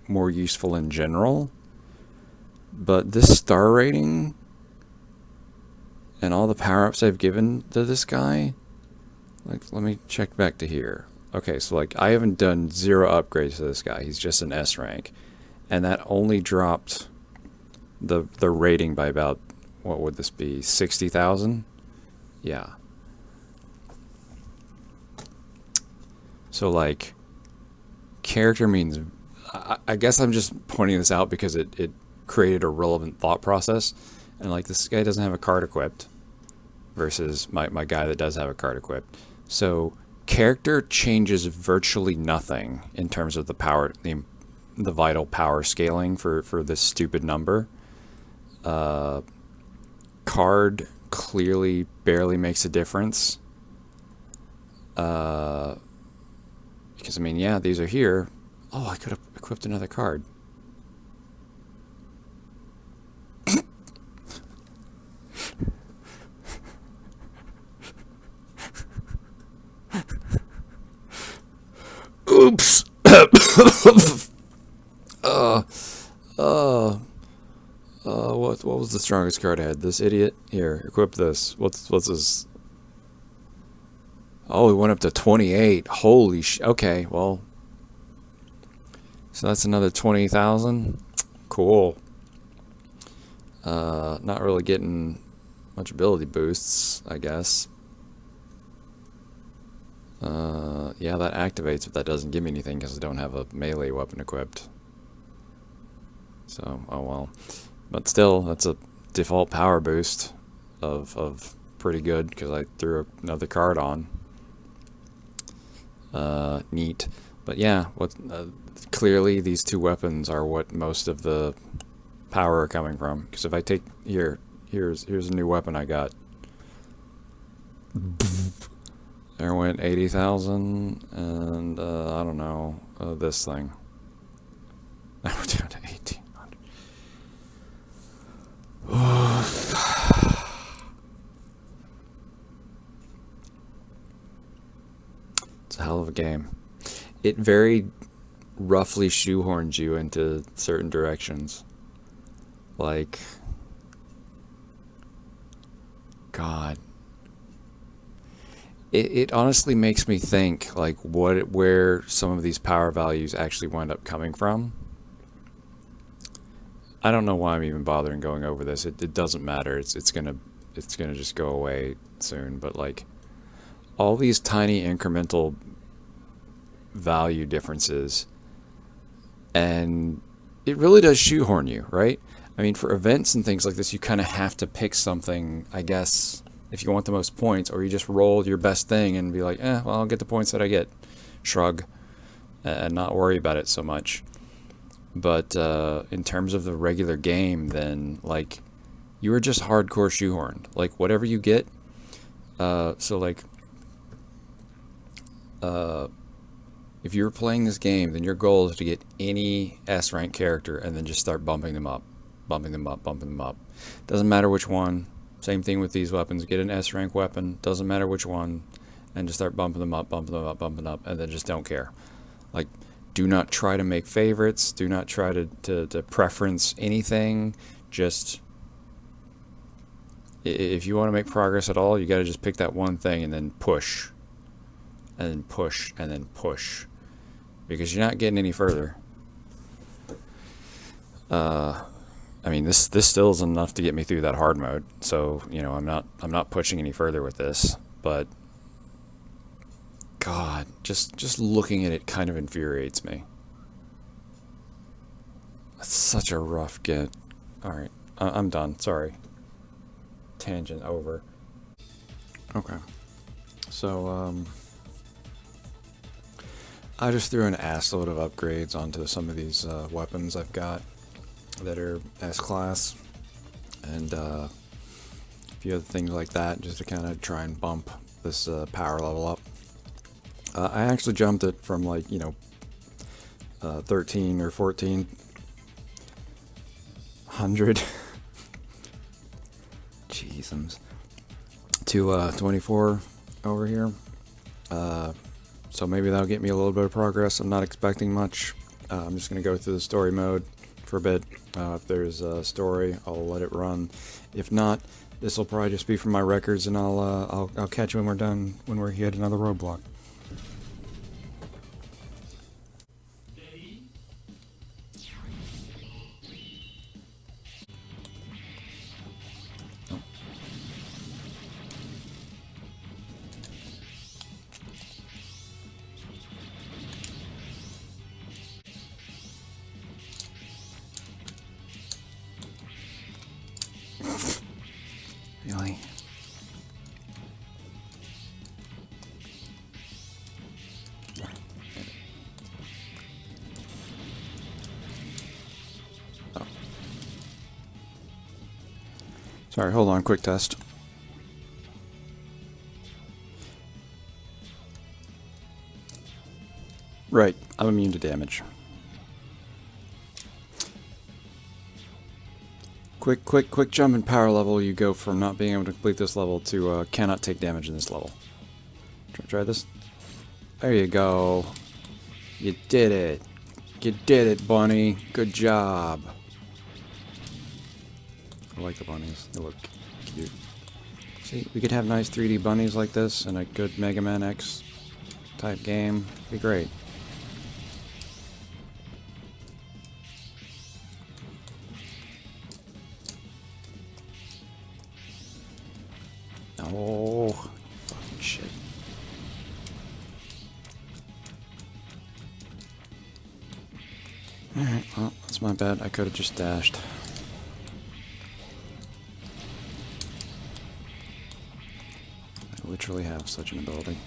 more useful in general. But this star rating and all the power-ups I've given to this guy, like, let me check back to here. Okay, so like I haven't done 0 upgrades to this guy. He's just an S rank, and that only dropped the rating by about, what would this be, 60,000? Yeah. So like, character means, I guess I'm just pointing this out because it created a relevant thought process. And like, this guy doesn't have a card equipped versus my guy that does have a card equipped. So character changes virtually nothing in terms of the power, the vital power scaling for this stupid number. Card clearly barely makes a difference. Because I mean, yeah, these are here. Oh, I could have equipped another card. Oops. What was the strongest card I had? This idiot? Here, equip this. What's this? Oh, it went up to 28. Holy sh... Okay, well... So that's another 20,000. Cool. Not really getting much ability boosts, I guess. Yeah, that activates, but that doesn't give me anything because I don't have a melee weapon equipped. So, oh well. But still, that's a default power boost of pretty good because I threw another card on. Neat. But yeah, clearly these two weapons are what most of the power are coming from. Because if I take here's a new weapon I got. There went 80,000, and I don't know, this thing. Now we're down to 1,800. It's a hell of a game. It very roughly shoehorns you into certain directions. Like, God. It honestly makes me think, like, where some of these power values actually wind up coming from. I don't know why I'm even bothering going over this. It doesn't matter. It's gonna just go away soon. But like, all these tiny incremental value differences, and it really does shoehorn you, right? I mean, for events and things like this, you kind of have to pick something, I guess, if you want the most points, or you just roll your best thing and be like, well, I'll get the points that I get. Shrug. And not worry about it so much. But in terms of the regular game, then, like, you are just hardcore shoehorned. Like, whatever you get, so, like, if you're playing this game, then your goal is to get any S-rank character and then just start bumping them up. Bumping them up, bumping them up. Doesn't matter which one. Same thing with these weapons. Get an S-rank weapon. Doesn't matter which one. and just start bumping them up, bumping them up, bumping up, and then just don't care. Like, do not try to make favorites. Do not try to preference anything. Just, if you want to make progress at all, you got to just pick that one thing and then push. And then push, and then push. Because you're not getting any further. I mean, this still is enough to get me through that hard mode. So, you know, I'm not pushing any further with this, but God, just looking at it kind of infuriates me. It's such a rough get. Alright, I'm done. Sorry. Tangent over. Okay. So, I just threw an assload of upgrades onto some of these weapons I've got that are S-class. And a few other things like that, just to kind of try and bump this power level up. I actually jumped it from, like, you know, 13 or 1400 Jeezums, to 24 over here. So maybe that'll get me a little bit of progress. I'm not expecting much. I'm just going to go through the story mode for a bit. If there's a story, I'll let it run. If not, this will probably just be from my records, and I'll catch you when we're done, when we hit another roadblock. Really? Oh. Sorry, hold on, quick test. Right, I'm immune to damage. Quick jump in power level. You go from not being able to complete this level to cannot take damage in this level. Try this. There you go. You did it. You did it, bunny. Good job. I like the bunnies. They look cute. See, we could have nice 3D bunnies like this in a good Megaman X type game. It'd be great. Oh, fucking shit. Alright, well, that's my bad. I could have just dashed. I literally have such an ability.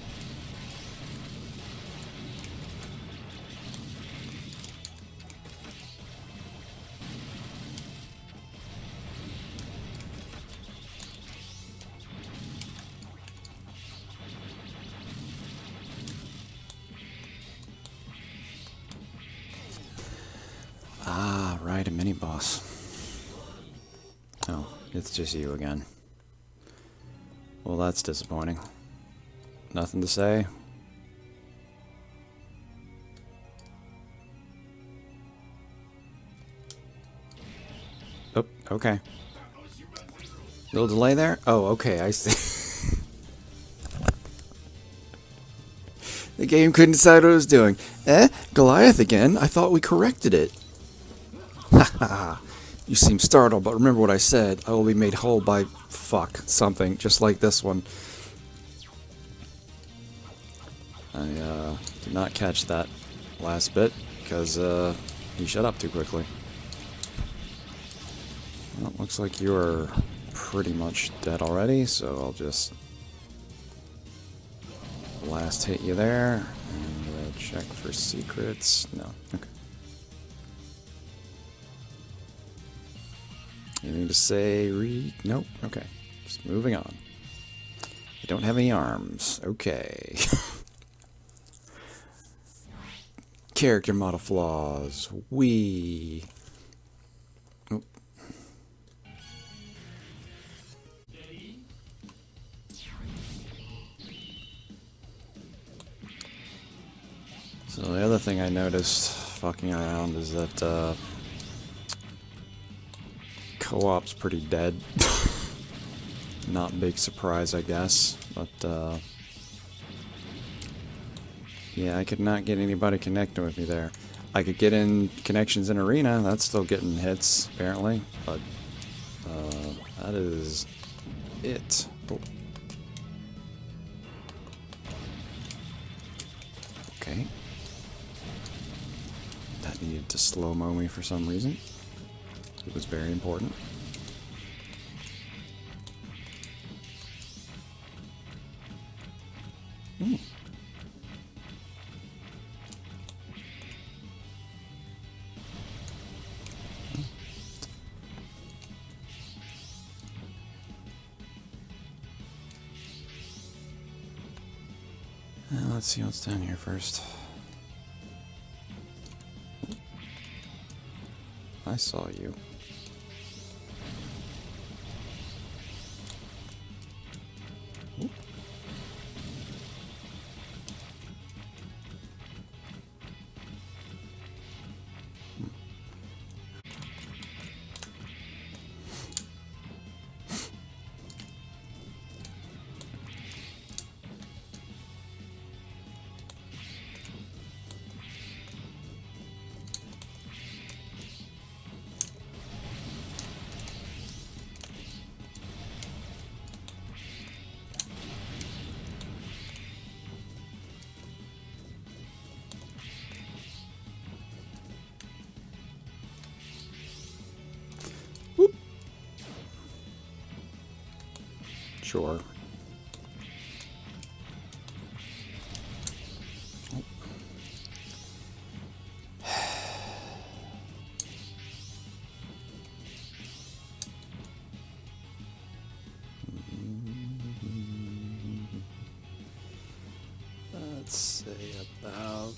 Ah, right, a mini-boss. Oh, it's just you again. Well, that's disappointing. Nothing to say? Oh, okay. Little delay there? Oh, okay, I see. The game couldn't decide what it was doing. Goliath again? I thought we corrected it. Haha. You seem startled, but remember what I said. I will be made whole by fuck something, just like this one. I did not catch that last bit because you shut up too quickly. Well, looks like you are pretty much dead already, so I'll just blast hit you there and check for secrets. No, okay. Anything to say? Nope. Okay. Just moving on. I don't have any arms. Okay. Character model flaws. Wee. Oh. So the other thing I noticed fucking around is that co-op's pretty dead. Not a big surprise, I guess, but yeah, I could not get anybody connecting with me there. I could get in connections in Arena, that's still getting hits, apparently, but that is it. Oh. Okay. That needed to slow-mo me for some reason. It was very important. Ooh. Let's see what's down here first. I saw you. Ooh. Whoop. Sure. Let's say about...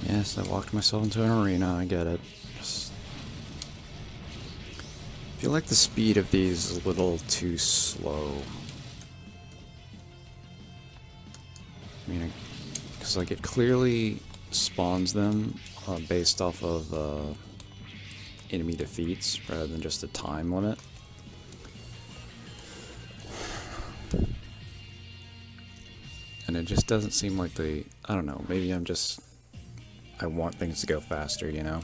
Yes, I walked myself into an arena, I get it. Just feel like the speed of these is a little too slow. I mean, because like it clearly spawns them based off of enemy defeats rather than just a time limit. And it just doesn't seem like I don't know, maybe I want things to go faster, you know?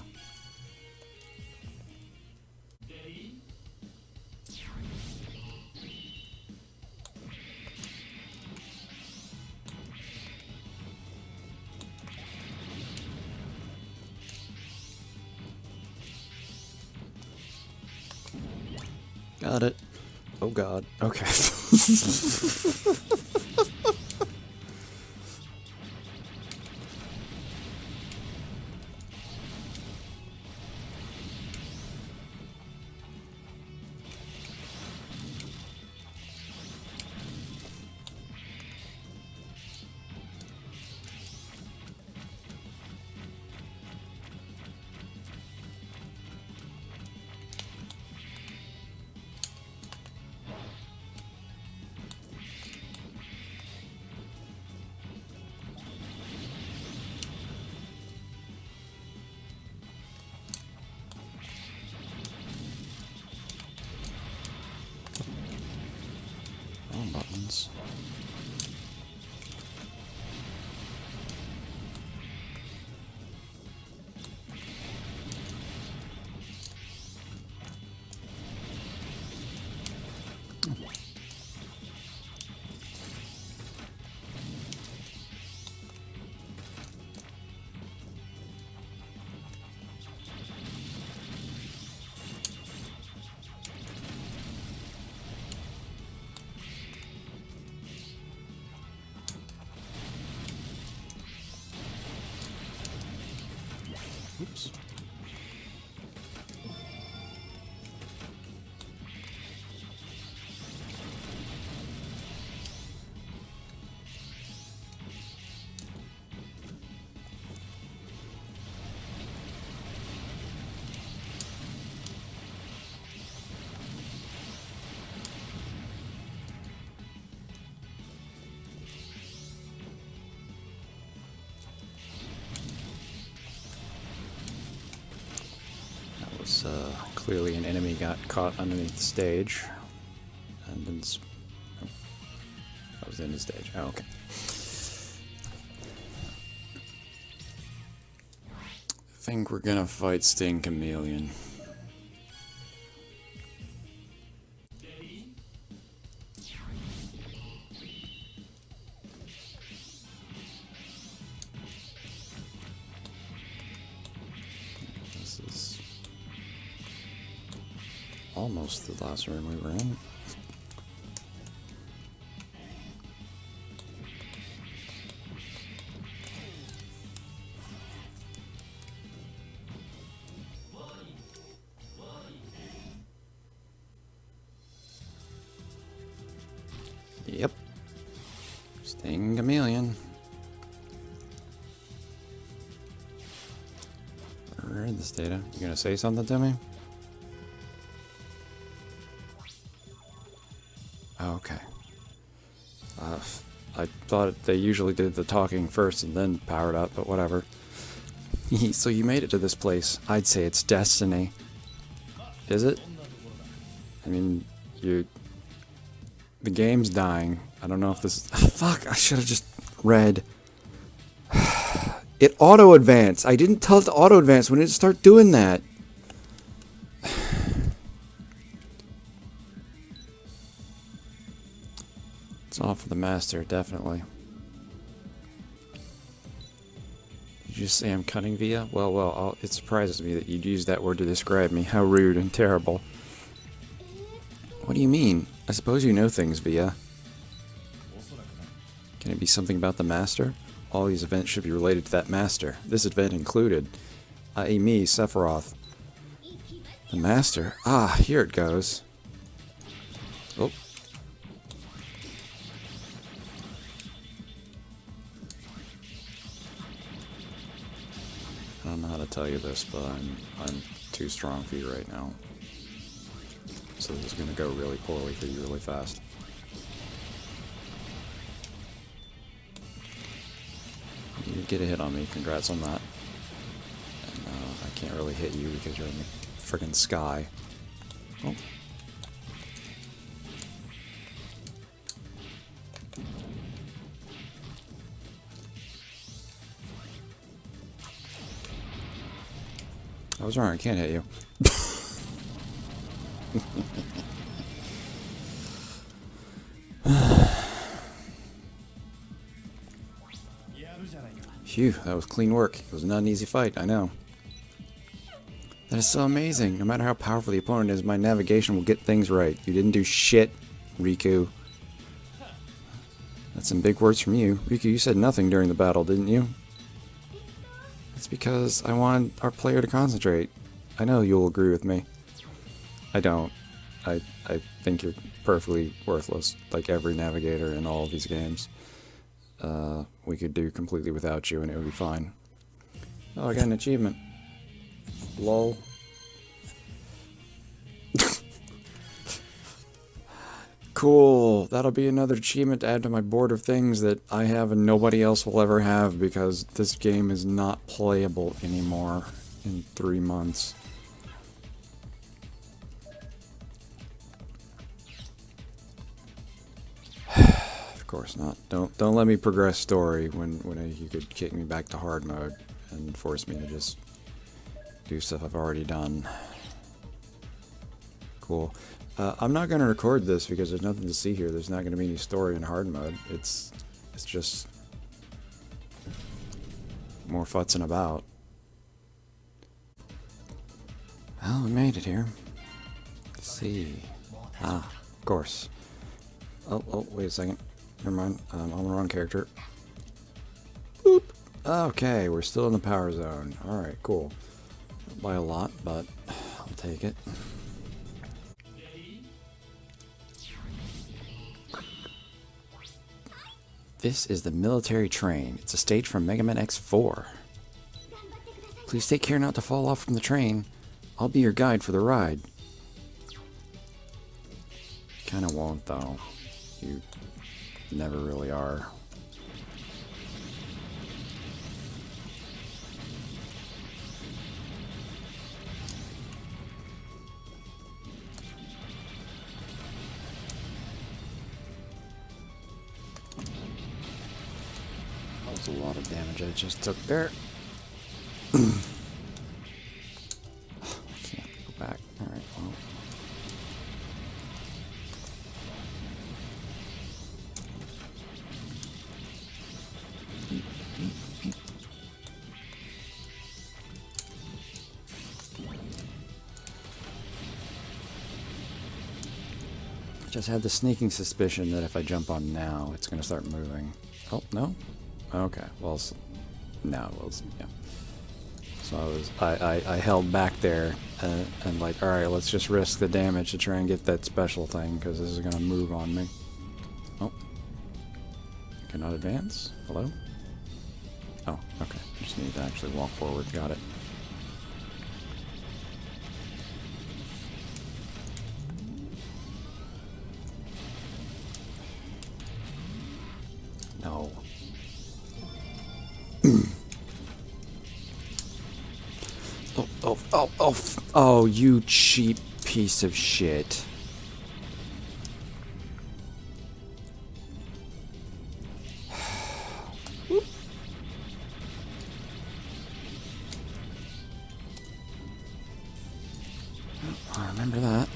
Got it. Oh god. Okay. Buttons. Oops. Clearly an enemy got caught underneath the stage. And then oh, that was in the stage. Oh, okay. I think we're gonna fight Sting Chameleon. This is almost the last room we were in. Yep. Sting Chameleon. Read this data. You gonna say something to me? Okay. I thought they usually did the talking first and then powered up, but whatever. So you made it to this place. I'd say it's destiny. Is it? I mean, the game's dying. I don't know if this... fuck, I should have just read. It auto-advanced. I didn't tell it to auto-advance when it start doing that. It's all for the master, definitely. Did you just say I'm cunning, Via? Well, it surprises me that you'd use that word to describe me. How rude and terrible. What do you mean? I suppose you know things, Via. Can it be something about the master? All these events should be related to that master. This event included. I.e. me, Sephiroth. The master? Ah, here it goes. Oh. I don't know how to tell you this, but I'm too strong for you right now. So this is gonna go really poorly for you really fast. You did get a hit on me, congrats on that. And I can't really hit you because you're in the friggin' sky. Oh. I was wrong, I can't hit you. Phew, that was clean work. It was not an easy fight, I know. That is so amazing. No matter how powerful the opponent is, my navigation will get things right. You didn't do shit, Riku. That's some big words from you. Riku, you said nothing during the battle, didn't you? It's because I want our player to concentrate. I know you'll agree with me. I don't. I think you're perfectly worthless, like every navigator in all of these games. We could do completely without you and it would be fine. Oh, I got an achievement. Lol. Cool. That'll be another achievement to add to my board of things that I have and nobody else will ever have because this game is not playable anymore in 3 months. Of course not. Don't let me progress story when you could kick me back to hard mode and force me to just do stuff I've already done. Cool. I'm not going to record this because there's nothing to see here. There's not going to be any story in hard mode. It's just more futzing about. Well, we made it here. Let's see. Ah, of course. Oh, wait a second. Never mind. I'm on the wrong character. Boop. Okay, we're still in the power zone. Alright, cool. Not by a lot, but I'll take it. This is the military train. It's a stage from Megaman X4. Please take care not to fall off from the train. I'll be your guide for the ride. Kinda won't, though. You never really are. That was a lot of damage I just took there. I can't go back. Alright, well. Just had the sneaking suspicion that if I jump on now, it's going to start moving. Oh, no? Okay, well, now it was, yeah. So I held back there and like, alright, let's just risk the damage to try and get that special thing, because this is going to move on me. Oh. Cannot advance? Hello? Oh, okay. Just need to actually walk forward. Got it. No. Oh, you cheap piece of shit. I remember that.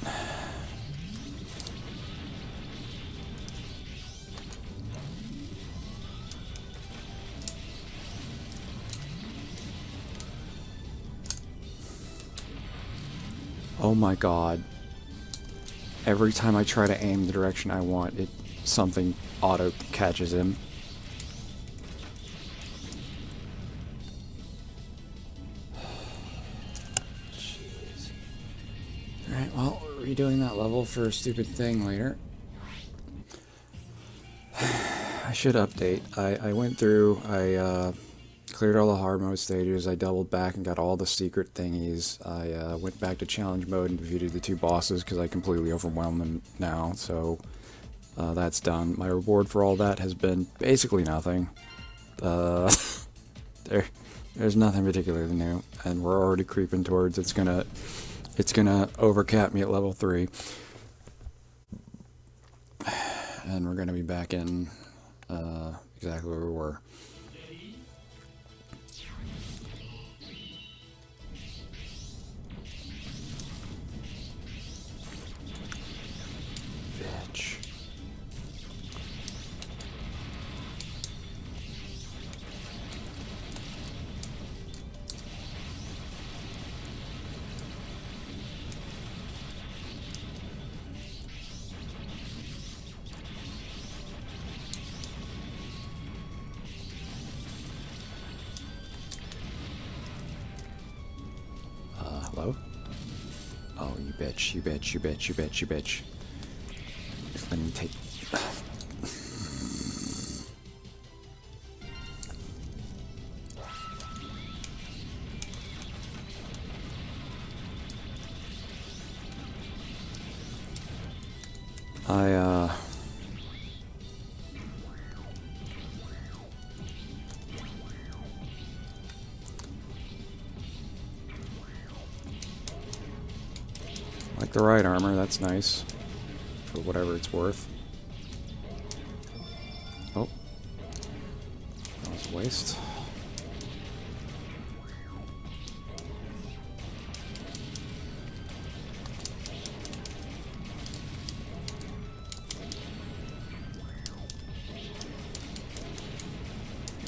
Oh my god. Every time I try to aim the direction I want, something auto catches him. Jeez. Alright, well, redoing that level for a stupid thing later. I should update. I went through, I cleared all the hard mode stages, I doubled back and got all the secret thingies. I went back to challenge mode and defeated the 2 bosses because I completely overwhelmed them now, so that's done. My reward for all that has been basically nothing. There's nothing particularly new, and we're already creeping towards it's gonna overcap me at level 3. And we're gonna be back in exactly where we were. Bitch. Hello? Oh, you bitch, you bitch, you bitch, you bitch, you bitch. Let me take... like the right armor, that's nice. For whatever it's worth. Oh. That was a waste.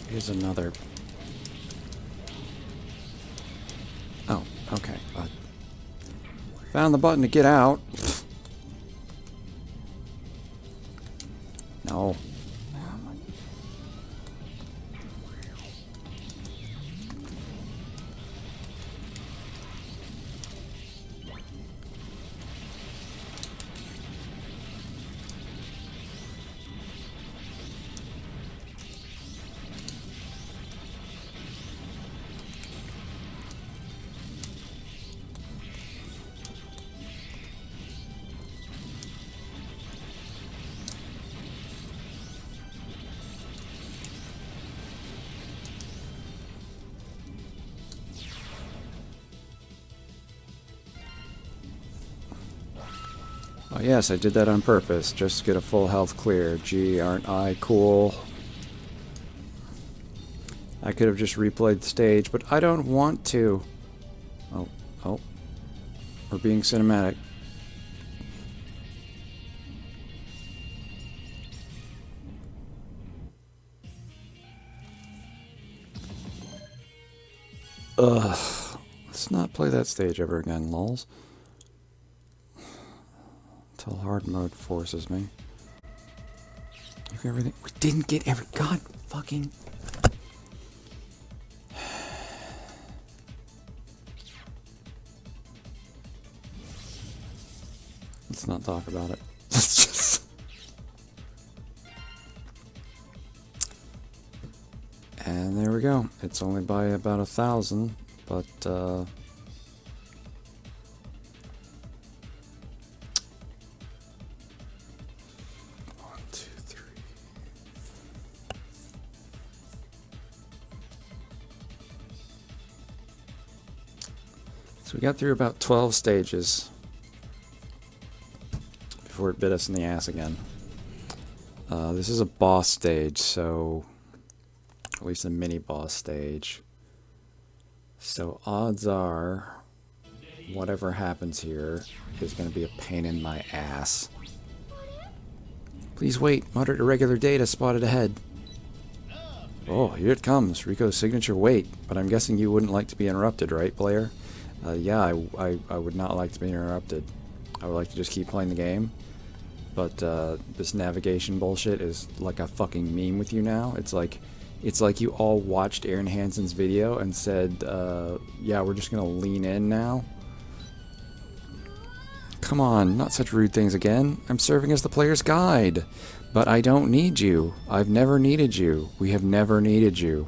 Here's another... Oh, okay. Found the button to get out. No. Oh yes, I did that on purpose, just to get a full health clear. Gee, aren't I cool? I could have just replayed the stage, but I don't want to. Oh. We're being cinematic. Ugh. Let's not play that stage ever again, lols. Until hard mode forces me. Everything. We didn't get every. God fucking. Let's not talk about it. Let's just. And there we go. It's only by about 1,000, but 1, 2, 3. So we got through about 12 stages before it bit us in the ass again. This is a boss stage, so at least a mini boss stage. So odds are whatever happens here is going to be a pain in my ass. Please wait. Moderate irregular data spotted ahead. Oh, here it comes. Rico's signature wait. But I'm guessing you wouldn't like to be interrupted, right, player? Yeah, I would not like to be interrupted. I would like to just keep playing the game. But this navigation bullshit is like a fucking meme with you now. It's like you all watched Aaron Hansen's video and said, yeah, we're just gonna lean in now. Come on, not such rude things again. I'm serving as the player's guide. But I don't need you. I've never needed you. We have never needed you.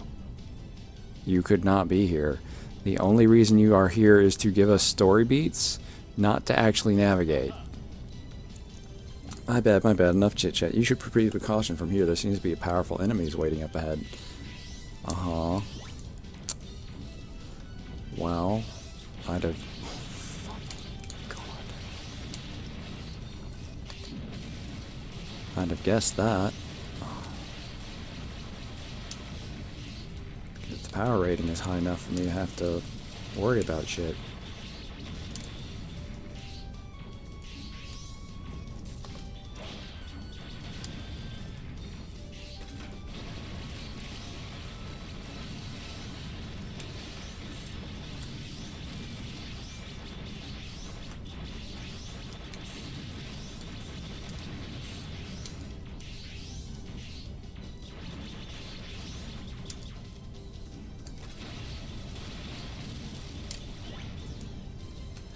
You could not be here. The only reason you are here is to give us story beats, not to actually navigate. My bad. Enough chit-chat. You should proceed with caution from here. There seems to be powerful enemies waiting up ahead. Uh-huh. Well, I'd have... I'd have guessed that. If the power rating is high enough for me to have to worry about shit.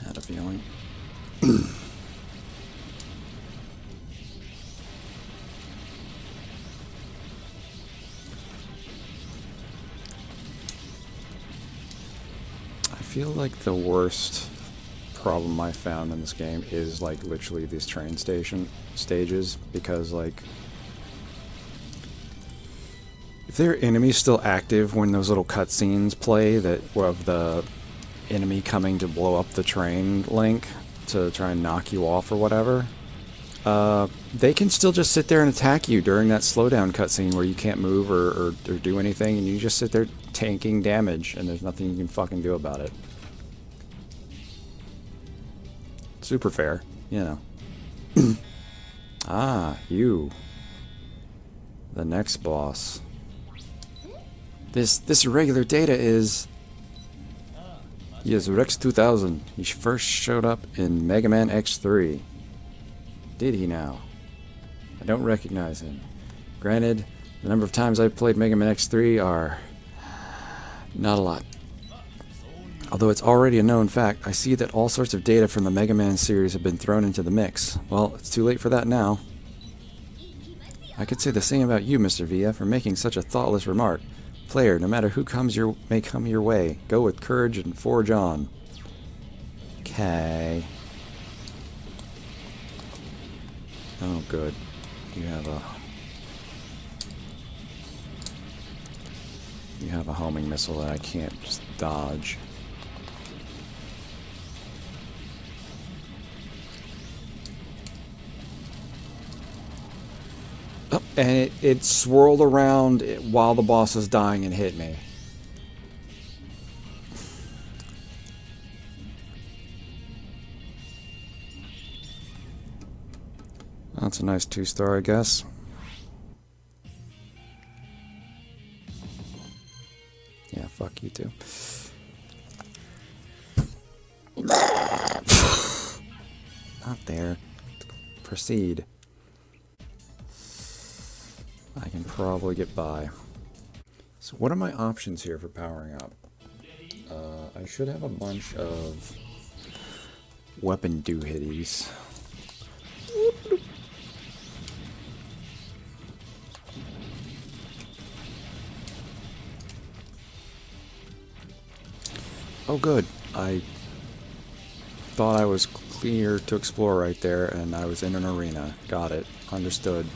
Had a feeling. I feel like the worst problem I found in this game is like literally these train station stages, because like if there are enemies still active when those little cutscenes play that of the enemy coming to blow up the train link to try and knock you off or whatever, they can still just sit there and attack you during that slowdown cutscene where you can't move or do anything, and you just sit there tanking damage and there's nothing you can fucking do about it. Super fair, you know. Ah, you. The next boss. This irregular data is... Yes, Rex 2000. He first showed up in Megaman X3. Did he now? I don't recognize him. Granted, the number of times I've played Megaman X3 are... not a lot. Although it's already a known fact, I see that all sorts of data from the Mega Man series have been thrown into the mix. Well, it's too late for that now. I could say the same about you, Mr. Villa, for making such a thoughtless remark. Player, no matter who may come your way, go with courage and forge on. Okay. Oh, good. You have a homing missile that I can't just dodge. And it swirled around while the boss was dying and hit me. That's a nice 2-star, I guess. Yeah, fuck you too. Not there. Proceed. I can probably get by. So what are my options here for powering up? I should have a bunch of weapon doohitties. Oh good, I thought I was clear to explore right there and I was in an arena. Got it. Understood.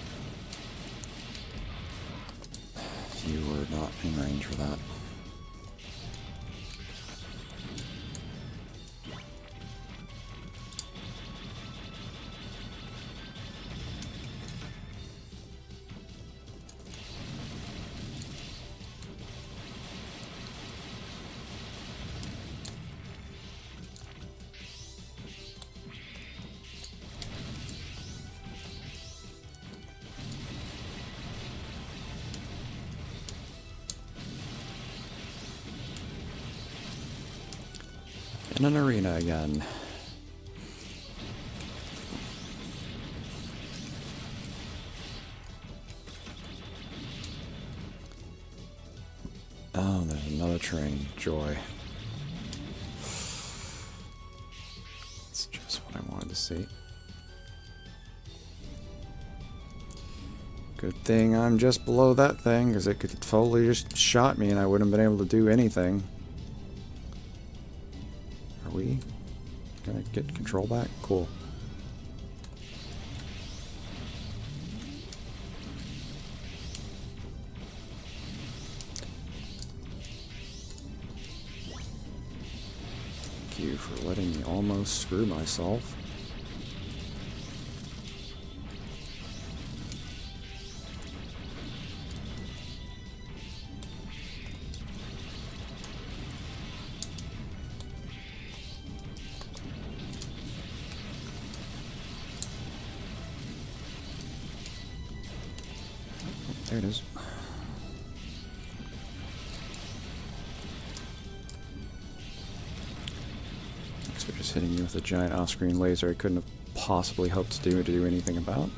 You were not in range for that. In an arena again. Oh, there's another train. Joy. That's just what I wanted to see. Good thing I'm just below that thing, because it could totally just shot me and I wouldn't have been able to do anything. Are we gonna get control back? Cool. Thank you for letting me almost screw myself. There it is. Thanks for just hitting me with a giant off-screen laser I couldn't have possibly hoped to do anything about.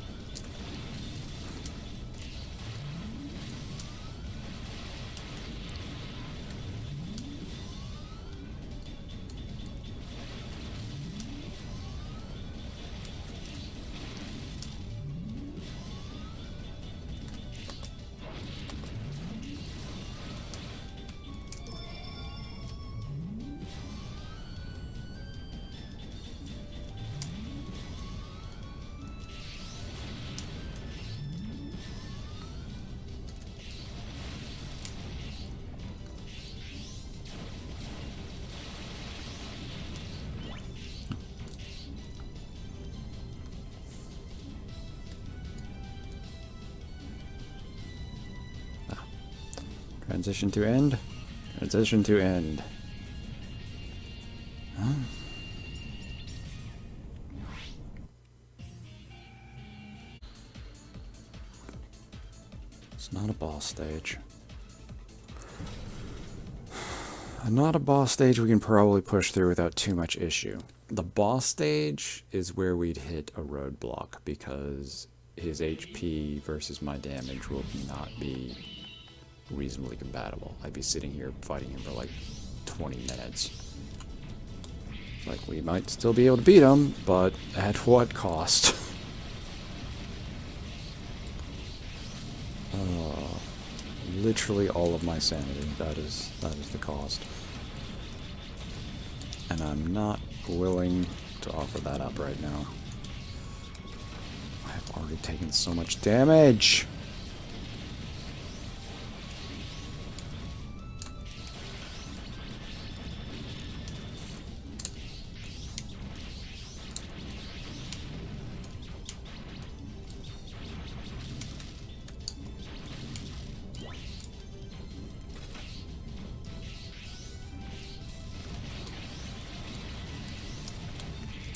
Transition to end. Transition to end. Huh? It's not a boss stage. Not a boss stage we can probably push through without too much issue. The boss stage is where we'd hit a roadblock because his HP versus my damage will not be reasonably compatible. I'd be sitting here fighting him for like 20 minutes. Like, we might still be able to beat him, but at what cost? Literally all of my sanity. That is the cost. And I'm not willing to offer that up right now. I've already taken so much damage.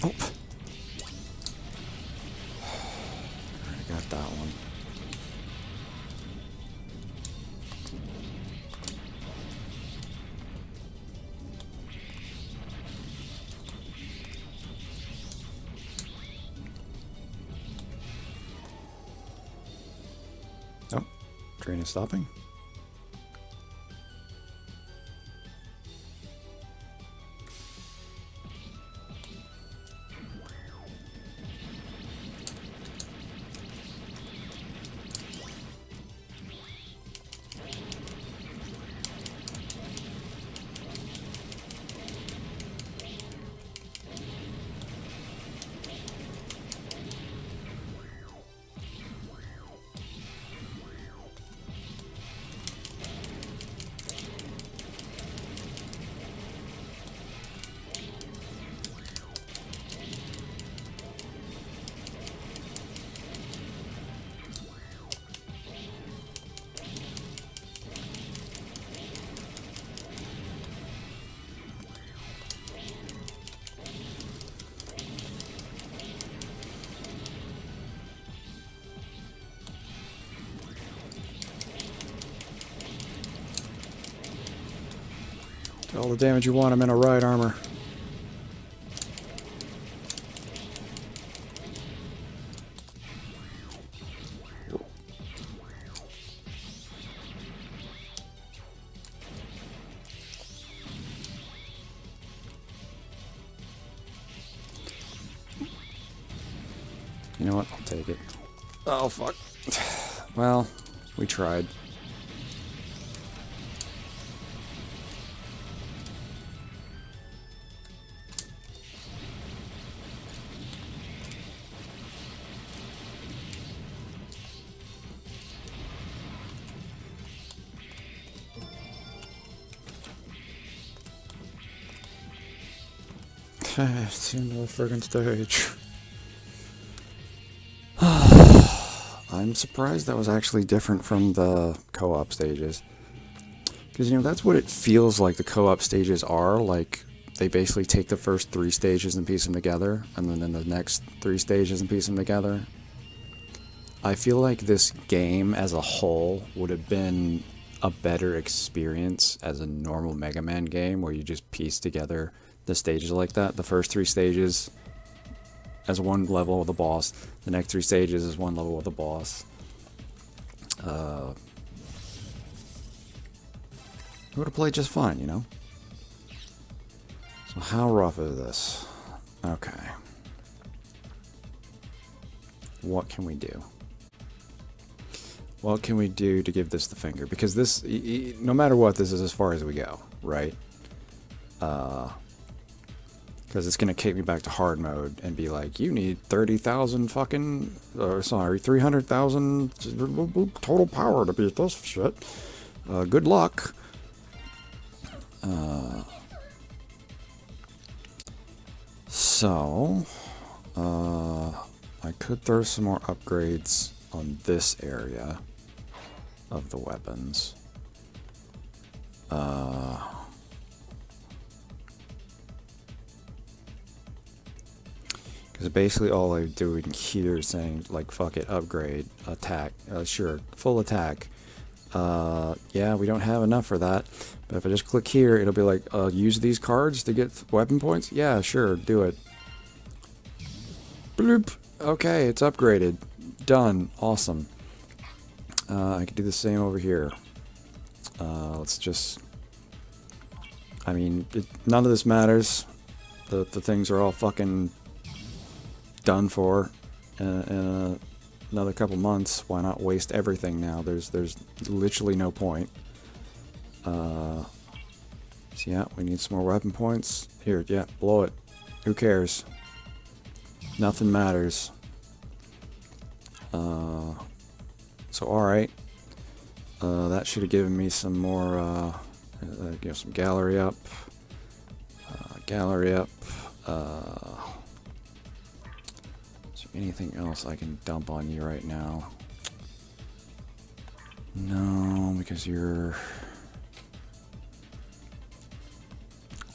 Oh. I got that one. Oh, train is stopping. All the damage you want, I'm in a ride armor. You know what? I'll take it. Oh, fuck. Well, we tried. It's the end of the friggin' stage. I'm surprised that was actually different from the co-op stages. Because, you know, that's what it feels like the co-op stages are. Like, they basically take the first 3 stages and piece them together, and then in the next 3 stages and piece them together. I feel like this game as a whole would have been a better experience as a normal Mega Man game, where you just piece together the stages like that. The first 3 stages as one level with the boss, the next 3 stages is one level with the boss. It would have played just fine, you know? So how rough is this? Okay. What can we do? What can we do to give this the finger? Because this, no matter what, this is as far as we go, right? Because it's going to kick me back to hard mode and be like, you need 30,000 fucking, sorry, 300,000 total power to beat this shit. Good luck. So, I could throw some more upgrades on this area of the weapons. Because basically all I do in here is saying, like, fuck it, upgrade, attack, sure, full attack. Yeah, we don't have enough for that. But if I just click here, it'll be like, use these cards to get weapon points? Yeah, sure, do it. Bloop. Okay, it's upgraded. Done. Awesome. I can do the same over here. Let's just... I mean, none of this matters. The things are all fucking done for in another couple months. Why not waste everything now? There's literally no point. So yeah, we need some more weapon points. Here, yeah, blow it. Who cares? Nothing matters. So alright. That should have given me some more, some gallery up. Gallery up. Is there anything else I can dump on you right now? No, because you're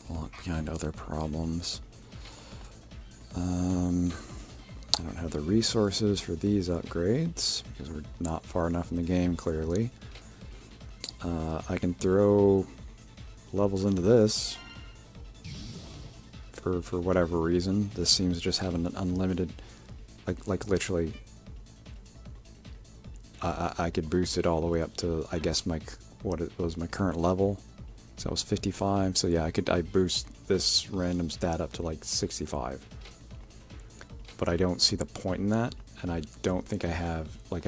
locked behind other problems. I don't have the resources for these upgrades because we're not far enough in the game, clearly. I can throw levels into this for whatever reason. This seems to just have an unlimited, like literally, I could boost it all the way up to, I guess, what it was, my current level. So that was 55. So yeah, I boost this random stat up to like 65. But I don't see the point in that, and I don't think I have, like,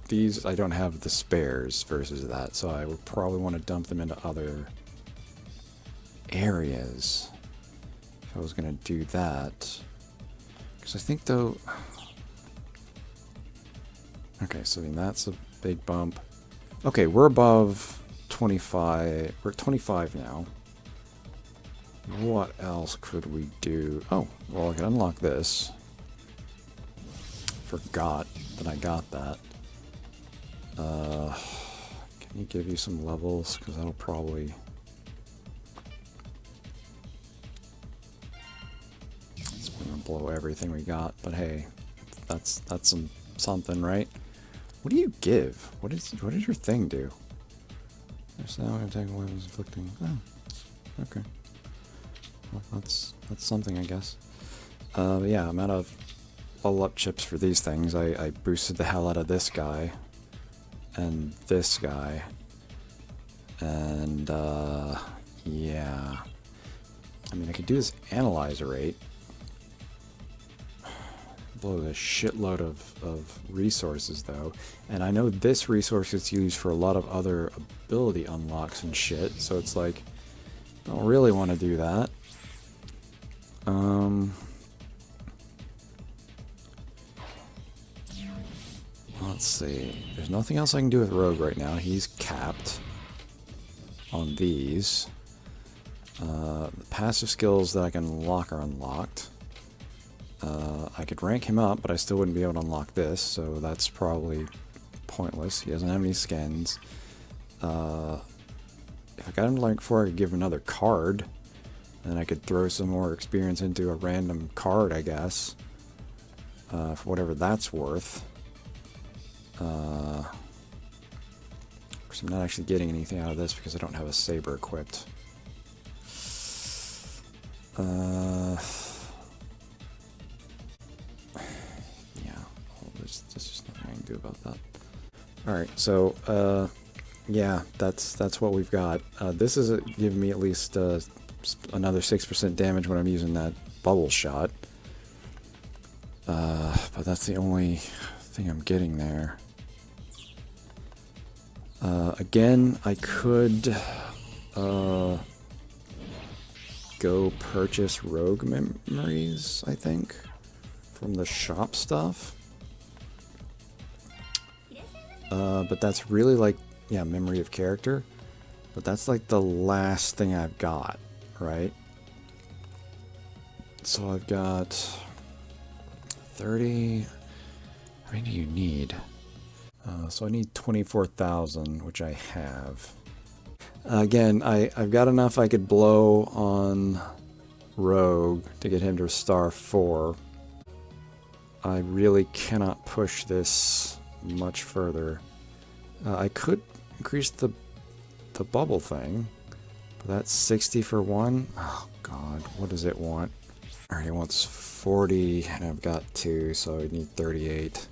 these, I don't have the spares versus that, so I would probably want to dump them into other areas if I was going to do that. Because I think, though... Okay, so I mean, that's a big bump. Okay, we're above 25, we're at 25 now. What else could we do? Oh, well, I can unlock this. Forgot that I got that. Can you give you some levels? Because that'll probably... It's gonna blow everything we got, but hey, that's something, right? What do you give? What does your thing do? So now I'm taking weapons inflicting. Oh, okay. Well, that's something, I guess. Yeah, I'm out of level up chips for these things. I boosted the hell out of this guy and this guy, and yeah, I mean, I could do this analyzer rate, blow a shitload of resources though, and I know this resource is used for a lot of other ability unlocks and shit, so it's like, I don't really want to do that. Let's see. There's nothing else I can do with Rogue right now. He's capped on these. The passive skills that I can unlock are unlocked. I could rank him up, but I still wouldn't be able to unlock this, so that's probably pointless. He doesn't have any skins. If I got him to rank 4, I could give him another card. And I could throw some more experience into a random card, I guess. For whatever that's worth. Of course, I'm not actually getting anything out of this because I don't have a saber equipped. Yeah, well, there's just nothing I can do about that. Alright, so, yeah, that's what we've got. This is giving me at least another 6% damage when I'm using that bubble shot. But that's the only thing I'm getting there. Again, I could go purchase rogue memories, I think, from the shop stuff. But that's really like, yeah, memory of character. But that's like the last thing I've got, right? So I've got 30... How many do you need? So I need 24,000, which I have. Again, I've got enough I could blow on Rogue to get him to star 4. I really cannot push this much further. I could increase the bubble thing, but that's 60 for 1. Oh god, what does it want? Alright, it wants 40, and I've got 2, so I need 38.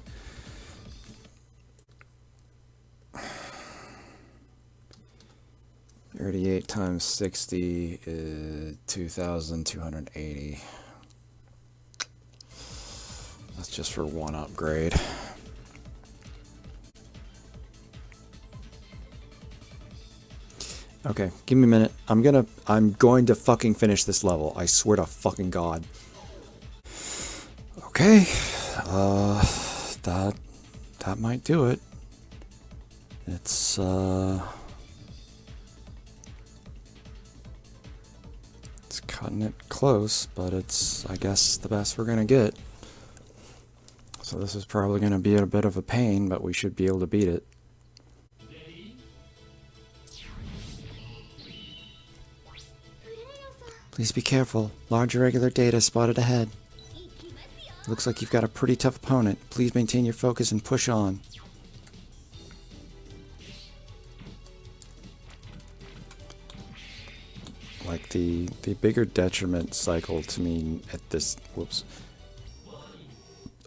$38 times 60 is 2,280. That's just for one upgrade. Okay, give me a minute. I'm going to fucking finish this level. I swear to fucking God. Okay, that might do it. It's cutting it close, but it's, I guess, the best we're gonna get. So this is probably gonna be a bit of a pain, but we should be able to beat it. Please be careful. Large irregular data spotted ahead. Looks like you've got a pretty tough opponent. Please maintain your focus and push on. Like the bigger detriment cycle to me at this... Whoops.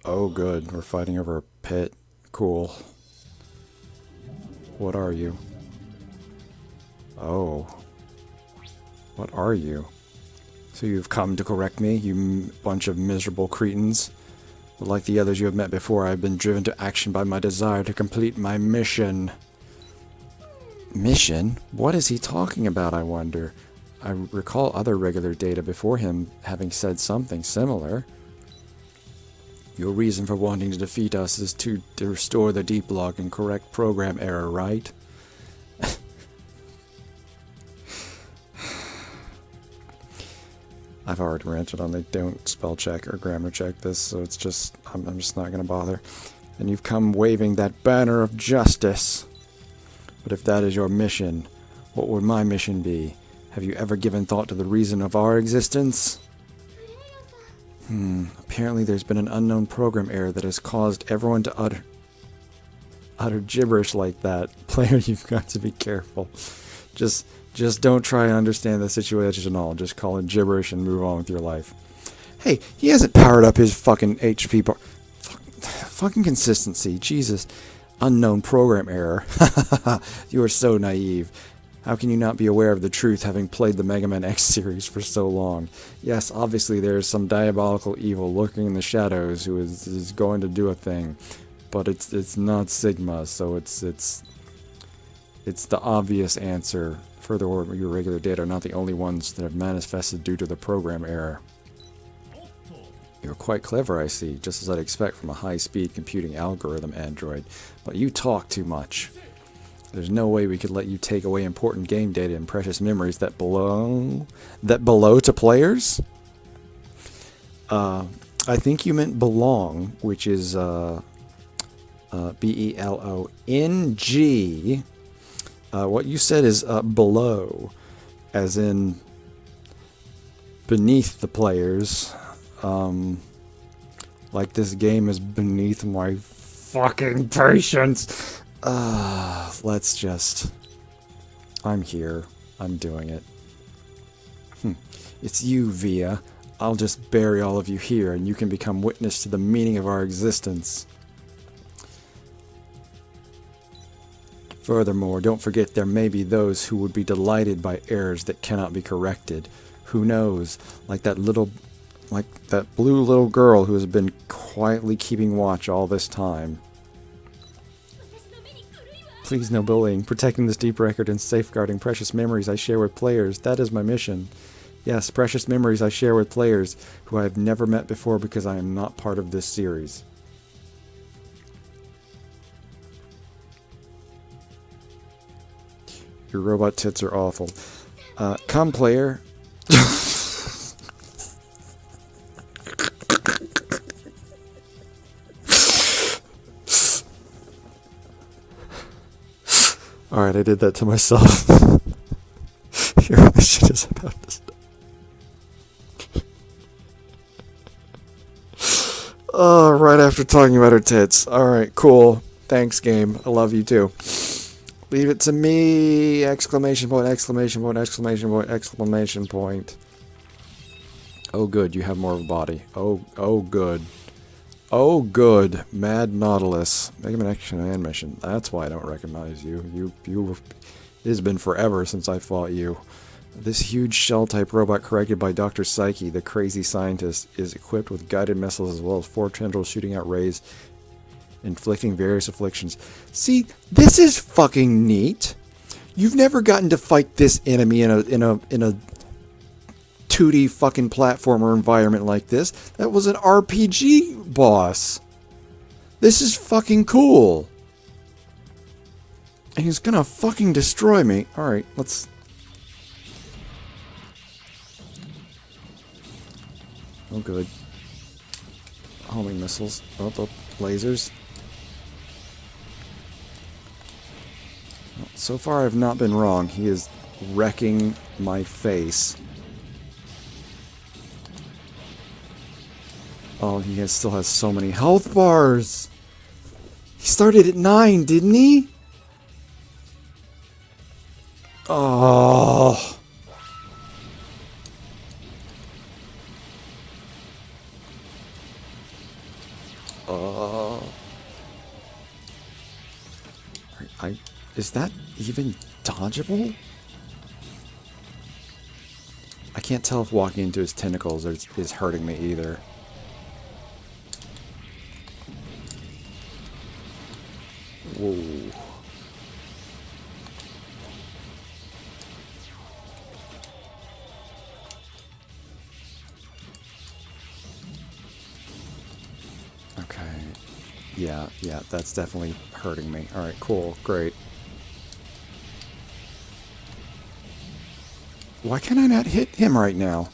Oh, good. We're fighting over a pit. Cool. What are you? Oh. What are you? So you've come to correct me, you bunch of miserable cretins? But like the others you have met before, I have been driven to action by my desire to complete my mission. Mission? What is he talking about, I wonder? I recall other regular data before him having said something similar. Your reason for wanting to defeat us is to restore the deep log and correct program error, right? I've already ranted on they don't spell check or grammar check this, so it's just, I'm just not going to bother. And you've come waving that banner of justice. But if that is your mission, what would my mission be? Have you ever given thought to the reason of our existence? Apparently there's been an unknown program error that has caused everyone to utter gibberish like that. Player, you've got to be careful. Just don't try and understand the situation at all. Just call it gibberish and move on with your life. Hey, he hasn't powered up his fucking HP bar. Fucking consistency. Jesus. Unknown program error. You are so naive. How can you not be aware of the truth having played the Megaman X series for so long? Yes, obviously there is some diabolical evil lurking in the shadows who is going to do a thing. But it's not Sigma, so it's the obvious answer. Furthermore, your regular data are not the only ones that have manifested due to the program error. You're quite clever, I see, just as I'd expect from a high-speed computing algorithm android. But you talk too much. There's no way we could let you take away important game data and precious memories that belong to players? I think you meant belong, which is B-E-L-O-N-G. What you said is below, as in beneath the players. Like this game is beneath my fucking patience. Let's just... I'm here. I'm doing it. It's you, Via. I'll just bury all of you here, and you can become witness to the meaning of our existence. Furthermore, don't forget there may be those who would be delighted by errors that cannot be corrected. Who knows? Like that blue little girl who has been quietly keeping watch all this time. Please, no bullying. Protecting this deep record and safeguarding precious memories I share with players. That is my mission. Yes, precious memories I share with players who I have never met before because I am not part of this series. Your robot tits are awful. Come, player. Alright, I did that to myself. Your mission is about to start. Oh, right after talking about her tits. Alright, cool. Thanks, game. I love you too. Leave it to me! Exclamation point, exclamation point, exclamation point, exclamation point. Oh good, you have more of a body. Oh good. Oh good. Mad Nautilus. Megaman Action and Mission. That's why I don't recognize you. It has been forever since I fought you. This huge shell-type robot created by Dr. Psyche, the crazy scientist, is equipped with guided missiles as well as 4 tendrils shooting out rays, inflicting various afflictions. See, this is fucking neat. You've never gotten to fight this enemy in a 2D fucking platformer environment like this. That was an RPG boss. This is fucking cool. And he's gonna fucking destroy me. Alright, let's... Oh good. Homing missiles. Oh, lasers. So far I've not been wrong. He is wrecking my face. Oh, still has so many health bars. He started at 9, didn't he? Oh. Is that even dodgeable? I can't tell if walking into his tentacles is hurting me either. Whoa. Okay. Yeah, that's definitely hurting me. Alright, cool, great. Why can I not hit him right now?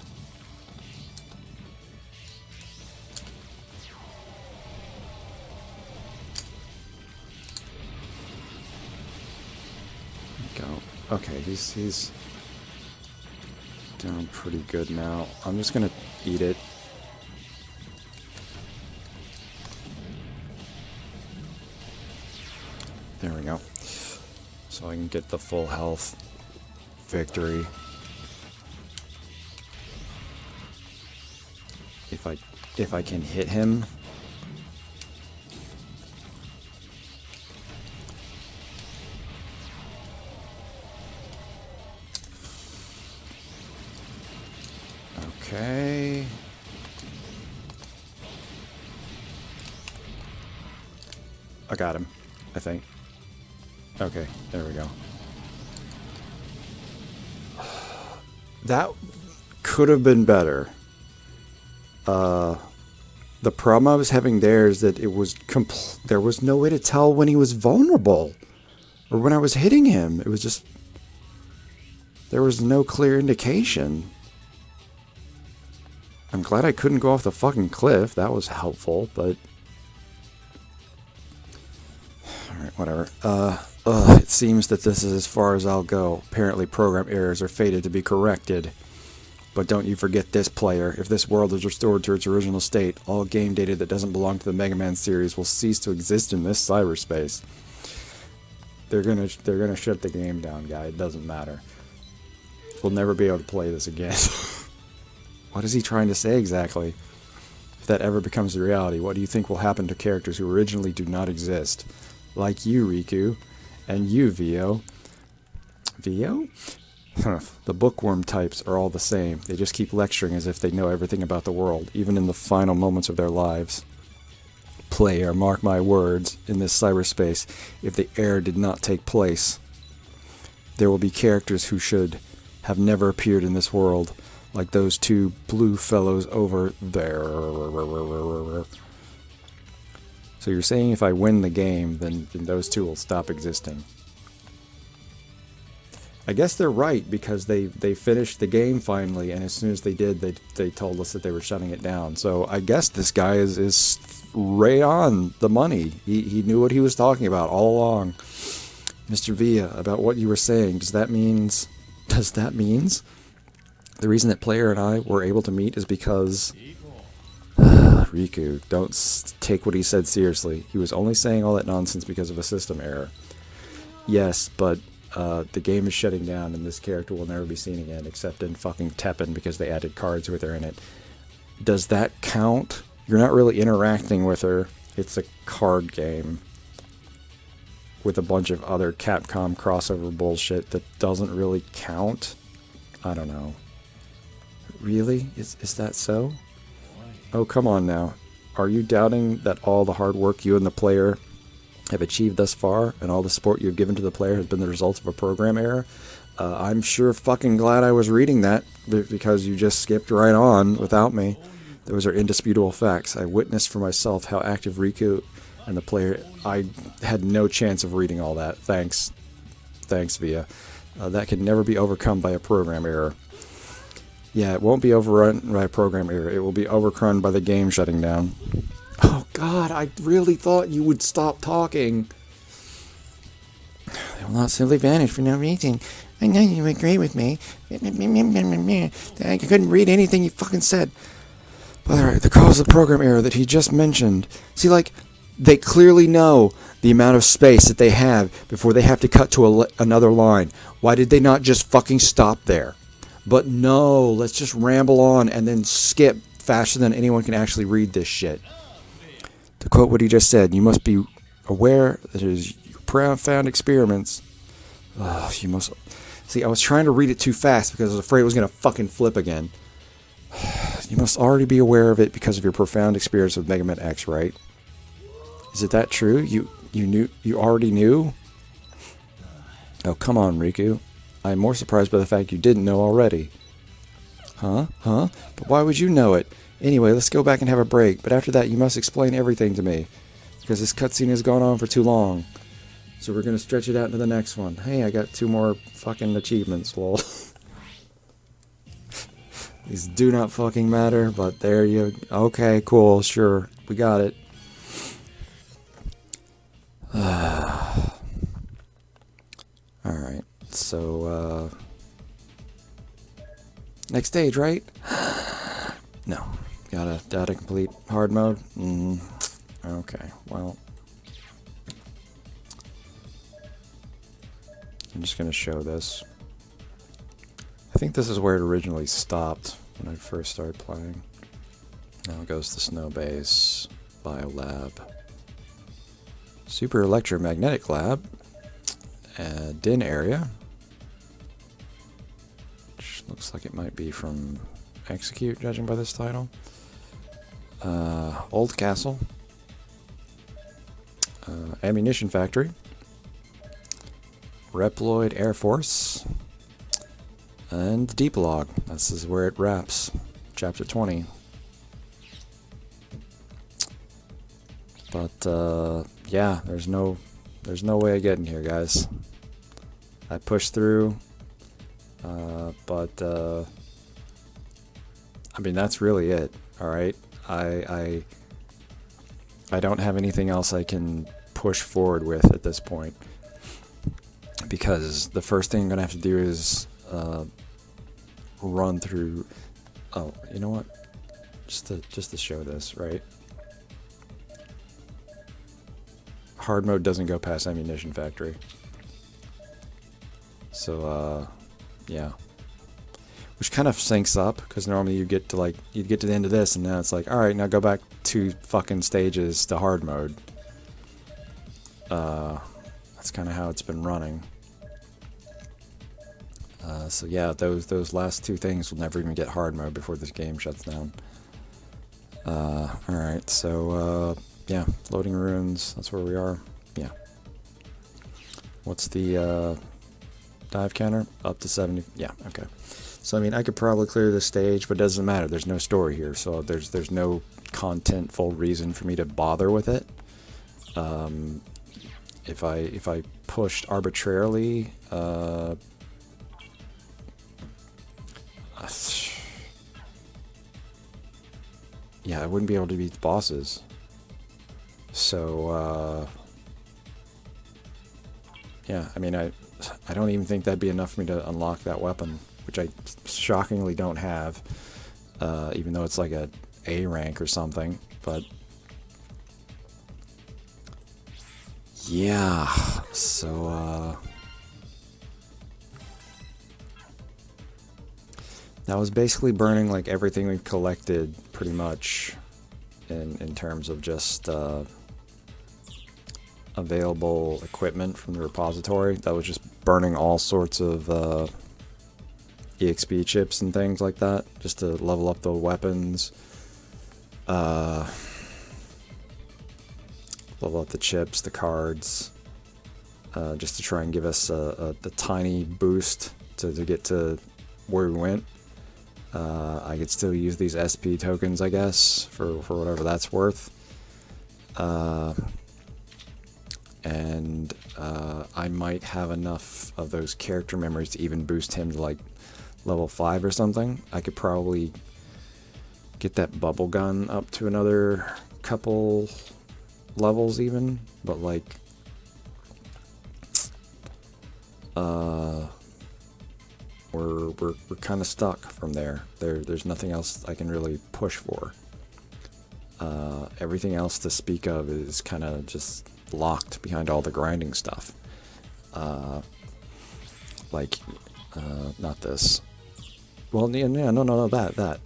Go. Okay, he's doing pretty good now. I'm just gonna eat it. There we go. So I can get the full health victory. If I can hit him. Okay. I got him, I think. Okay, there we go. That could have been better. The problem I was having there is that it was there was no way to tell when he was vulnerable or when I was hitting him. It was just there was no clear indication. I'm glad I couldn't go off the fucking cliff. That was helpful, but alright, whatever. It seems that this is as far as I'll go. Apparently program errors are fated to be corrected. But don't you forget this, player. If this world is restored to its original state, all game data that doesn't belong to the Megaman series will cease to exist in this cyberspace. They're gonna shut the game down, guy. It doesn't matter. We'll never be able to play this again. What is he trying to say exactly? If that ever becomes a reality, what do you think will happen to characters who originally do not exist? Like you, Riku. And you, Vio. Vio? The bookworm types are all the same. They just keep lecturing as if they know everything about the world, even in the final moments of their lives. Player, mark my words, in this cyberspace, if the error did not take place, there will be characters who should have never appeared in this world, like those two blue fellows over there. So you're saying if I win the game, then those two will stop existing. I guess they're right, because they finished the game finally, and as soon as they did, they told us that they were shutting it down. So I guess this guy is right on the money. He knew what he was talking about all along. Mr. Via, about what you were saying, does that means the reason that Player and I were able to meet is because Riku, don't take what he said seriously. He was only saying all that nonsense because of a system error. Yes, but the game is shutting down and this character will never be seen again except in fucking Teppen because they added cards with her in it. Does that count? You're not really interacting with her. It's a card game with a bunch of other Capcom crossover bullshit that doesn't really count. I don't know. Really? Is that so? Oh, come on now. Are you doubting that all the hard work you and the player have achieved thus far, and all the support you've given to the player has been the result of a program error? I'm sure fucking glad I was reading that, because you just skipped right on without me. Those are indisputable facts. I witnessed for myself how active Riku and the player... I had no chance of reading all that. Thanks. Thanks, Via. That can never be overcome by a program error. Yeah, it won't be overrun by a program error. It will be overrun by the game shutting down. Oh God, I really thought you would stop talking. They will not simply vanish for no reason. I know you agree with me. I couldn't read anything you fucking said. Alright, the cause of the program error that he just mentioned. See, like, they clearly know the amount of space that they have before they have to cut to another line. Why did they not just fucking stop there? But no, let's just ramble on and then skip faster than anyone can actually read this shit. To quote what he just said, you must be aware that it is profound experiments. You must... See, I was trying to read it too fast because I was afraid it was going to fucking flip again. You must already be aware of it because of your profound experience with Megaman X, right? Is it that true? You already knew? Oh, come on, Riku. I'm more surprised by the fact you didn't know already. Huh? But why would you know it? Anyway, let's go back and have a break. But after that, you must explain everything to me. Because this cutscene has gone on for too long. So we're going to stretch it out into the next one. Hey, I got 2 more fucking achievements, lol. These do not fucking matter, but there you... Okay, cool, sure. We got it. Alright, so, next stage, right? No. Gotta complete hard mode? Okay, well... I'm just gonna show this. I think this is where it originally stopped when I first started playing. Now it goes to Snow Base, Biolab, Super Electromagnetic Lab, Din area, which looks like it might be from Execute, judging by this title. Old Castle, Ammunition Factory, Reploid Air Force, and the Deep Log. This is where it wraps. Chapter 20. But, yeah, there's no way of getting here, guys. I pushed through, but, I mean, that's really it, alright? I don't have anything else I can push forward with at this point. Because the first thing I'm going to have to do is run through... Oh, you know what? Just to show this, right? Hard mode doesn't go past Ammunition Factory. So, yeah. Which kind of syncs up, because normally you get to the end of this, and now it's like, alright, now go back 2 fucking stages to hard mode. That's kind of how it's been running. So yeah, those last 2 things will never even get hard mode before this game shuts down. Alright, so, yeah, loading ruins, that's where we are. Yeah. What's the, dive counter? Up to 70, yeah, okay. So, I mean, I could probably clear this stage, but it doesn't matter, there's no story here, so there's no contentful reason for me to bother with it. If I pushed arbitrarily, yeah, I wouldn't be able to beat the bosses. So, yeah, I mean, I don't even think that'd be enough for me to unlock that weapon, which I shockingly don't have, even though it's like a A rank or something, but... Yeah, so, that was basically burning like everything we've collected, pretty much, in terms of just available equipment from the repository. That was just burning all sorts of EXP chips and things like that, just to level up the weapons, level up the chips, the cards, just to try and give us a tiny boost to get to where we went. I could still use these SP tokens, I guess, for whatever that's worth. And I might have enough of those character memories to even boost him to like level 5 or something. I could probably get that bubble gun up to another couple levels even, but like we're kind of stuck from there. There's nothing else I can really push for. Everything else to speak of is kind of just locked behind all the grinding stuff. Like, not this. Well, yeah, no, that.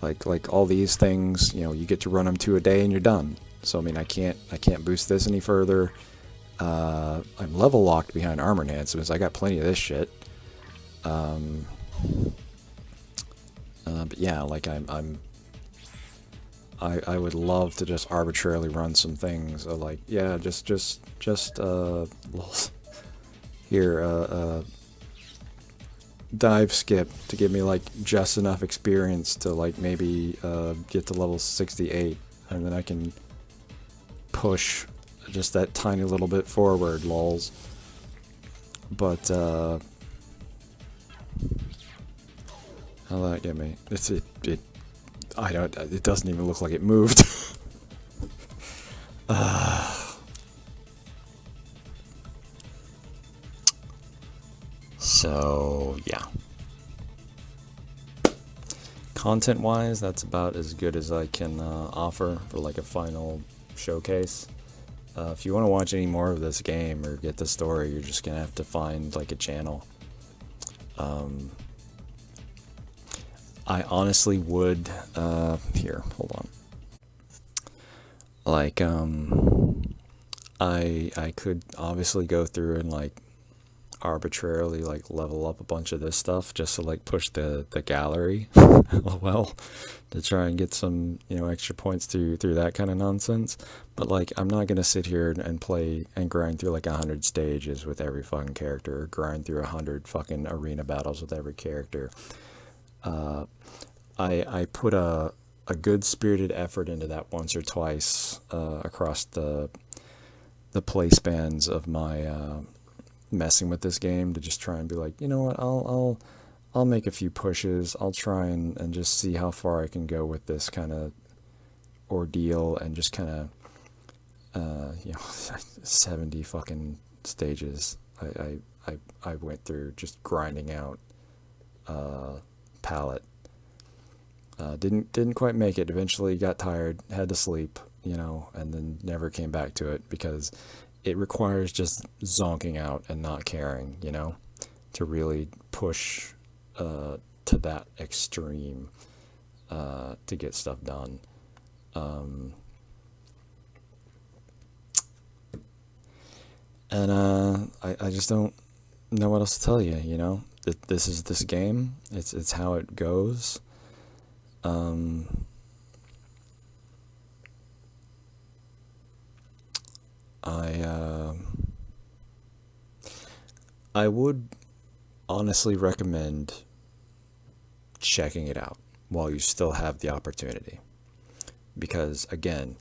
Like all these things, you know, you get to run them 2 a day and you're done. So I mean, I can't boost this any further. I'm level locked behind armor enhancements. I got plenty of this shit. But yeah, like I would love to just arbitrarily run some things. Like, yeah, just here, dive skip to give me like just enough experience to like maybe get to level 68, and then I can push just that tiny little bit forward, lols. But how'd that get me? It doesn't even look like it moved. So yeah, content wise, that's about as good as I can offer for like a final showcase. If you want to watch any more of this game or get the story, you're just gonna have to find like a channel. I honestly would here, hold on. Like I could obviously go through and like arbitrarily like level up a bunch of this stuff just to like push the gallery well, to try and get some, you know, extra points through that kind of nonsense. But like, I'm not gonna sit here and play and grind through like 100 stages with every fucking character, or grind through 100 fucking arena battles with every character. I put a good spirited effort into that once or twice across the play spans of my messing with this game, to just try and be like, you know what, I'll make a few pushes. I'll try and just see how far I can go with this kind of ordeal, and just kind of you know, 70 fucking stages I went through just grinding out palette. Didn't quite make it. Eventually got tired, had to sleep, you know, and then never came back to it, because it requires just zonking out and not caring, you know, to really push to that extreme to get stuff done. And I just don't know what else to tell you, you know. This is this game. It's how it goes. I would honestly recommend checking it out while you still have the opportunity, because again,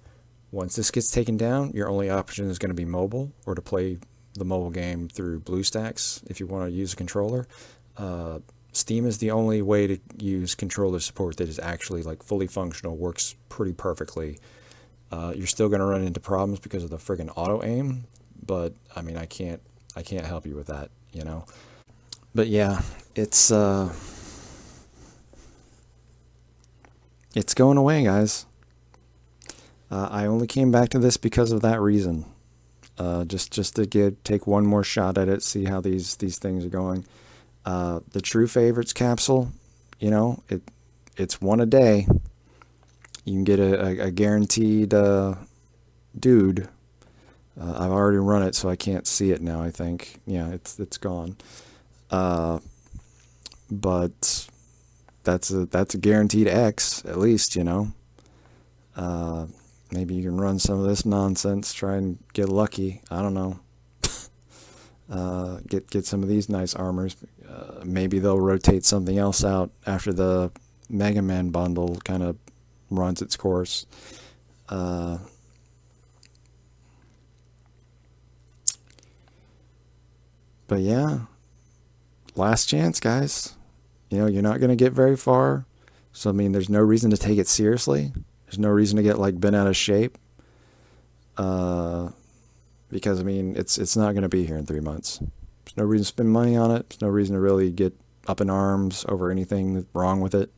once this gets taken down, your only option is going to be mobile, or to play the mobile game through BlueStacks if you want to use a controller. Steam is the only way to use controller support that is actually like fully functional, works pretty perfectly. You're still going to run into problems because of the friggin' auto aim, but I mean, I can't help you with that, you know. But yeah, it's going away, guys. I only came back to this because of that reason. Just to take one more shot at it, see how these things are going. The True Favorites capsule, you know, it's one a day. You can get a guaranteed dude. I've already run it, so I can't see it now, I think. Yeah, it's gone. But that's a guaranteed X, at least, you know. Maybe you can run some of this nonsense, try and get lucky. I don't know. Get some of these nice armors. Maybe they'll rotate something else out after the Megaman bundle kind of runs its course. But yeah, last chance, guys. You know, you're not going to get very far. So, I mean, there's no reason to take it seriously. There's no reason to get like bent out of shape. Because I mean, it's not going to be here in 3 months. There's no reason to spend money on it. There's no reason to really get up in arms over anything that's wrong with it,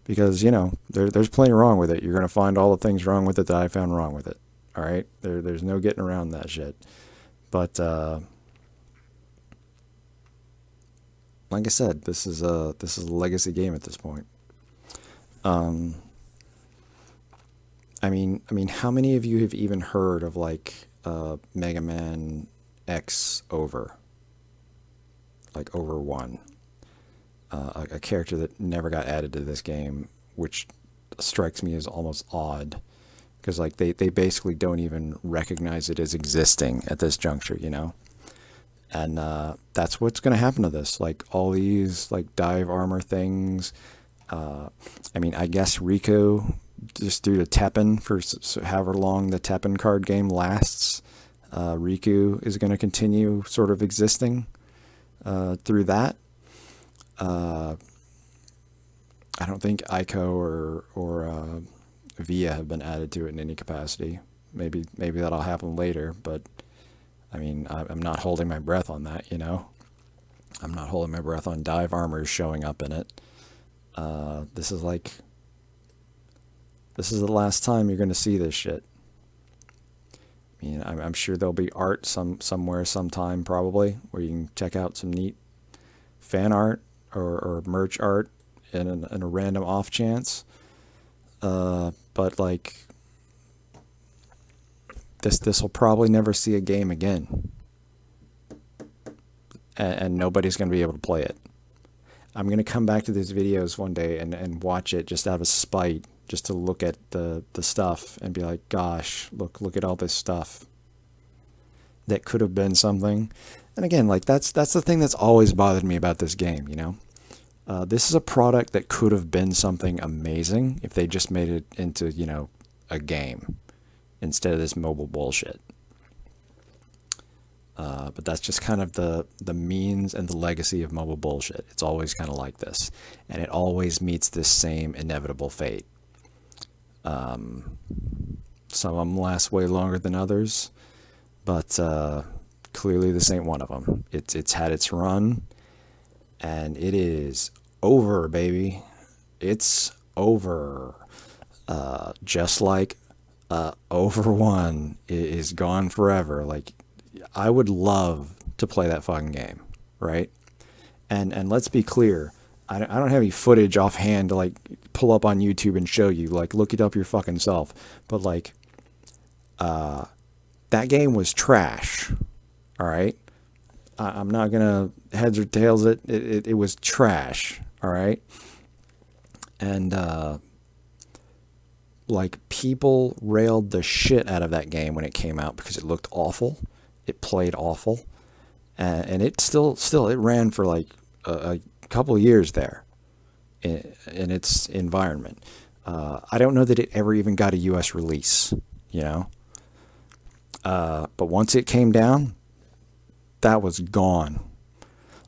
because, you know, there's plenty wrong with it. You're going to find all the things wrong with it that I found wrong with it. All right? There's no getting around that shit. But, like I said, this is a legacy game at this point. I mean, how many of you have even heard of like Megaman X Over, like Over One, a character that never got added to this game, which strikes me as almost odd, because like they basically don't even recognize it as existing at this juncture, you know. And that's what's going to happen to this. Like all these like dive armor things. I mean, I guess Rico, just due to Teppen, for however long the Teppen card game lasts, Riku is going to continue sort of existing through that. I don't think Ico or Via have been added to it in any capacity. Maybe that'll happen later, but I mean, I'm not holding my breath on that, you know? I'm not holding my breath on dive armors showing up in it. This is the last time you're going to see this shit. I mean, I'm sure there'll be art somewhere sometime probably where you can check out some neat fan art or merch art in a random off chance. But like this will probably never see a game again, and nobody's going to be able to play it. I'm going to come back to these videos one day and watch it just out of spite, just to look at the stuff and be like, gosh, look at all this stuff that could have been something. And again, like that's the thing that's always bothered me about this game, you know. This is a product that could have been something amazing if they just made it into, you know, a game instead of this mobile bullshit. But that's just kind of the means and the legacy of mobile bullshit. It's always kind of like this, and it always meets this same inevitable fate. Some of them last way longer than others, but clearly this ain't one of them. It's had its run, and it is over, baby. It's over. Just like Over One is gone forever. Like, I would love to play that fucking game, right? And let's be clear, I don't have any footage offhand to like pull up on YouTube and show you. Like, look it up your fucking self. But like, that game was trash. All right, I'm not gonna heads or tails it. It was trash. All right, and like people railed the shit out of that game when it came out because it looked awful. It played awful, and it still it ran for like a couple of years there in its environment. I don't know that it ever even got a US release, you know. But once it came down, that was gone.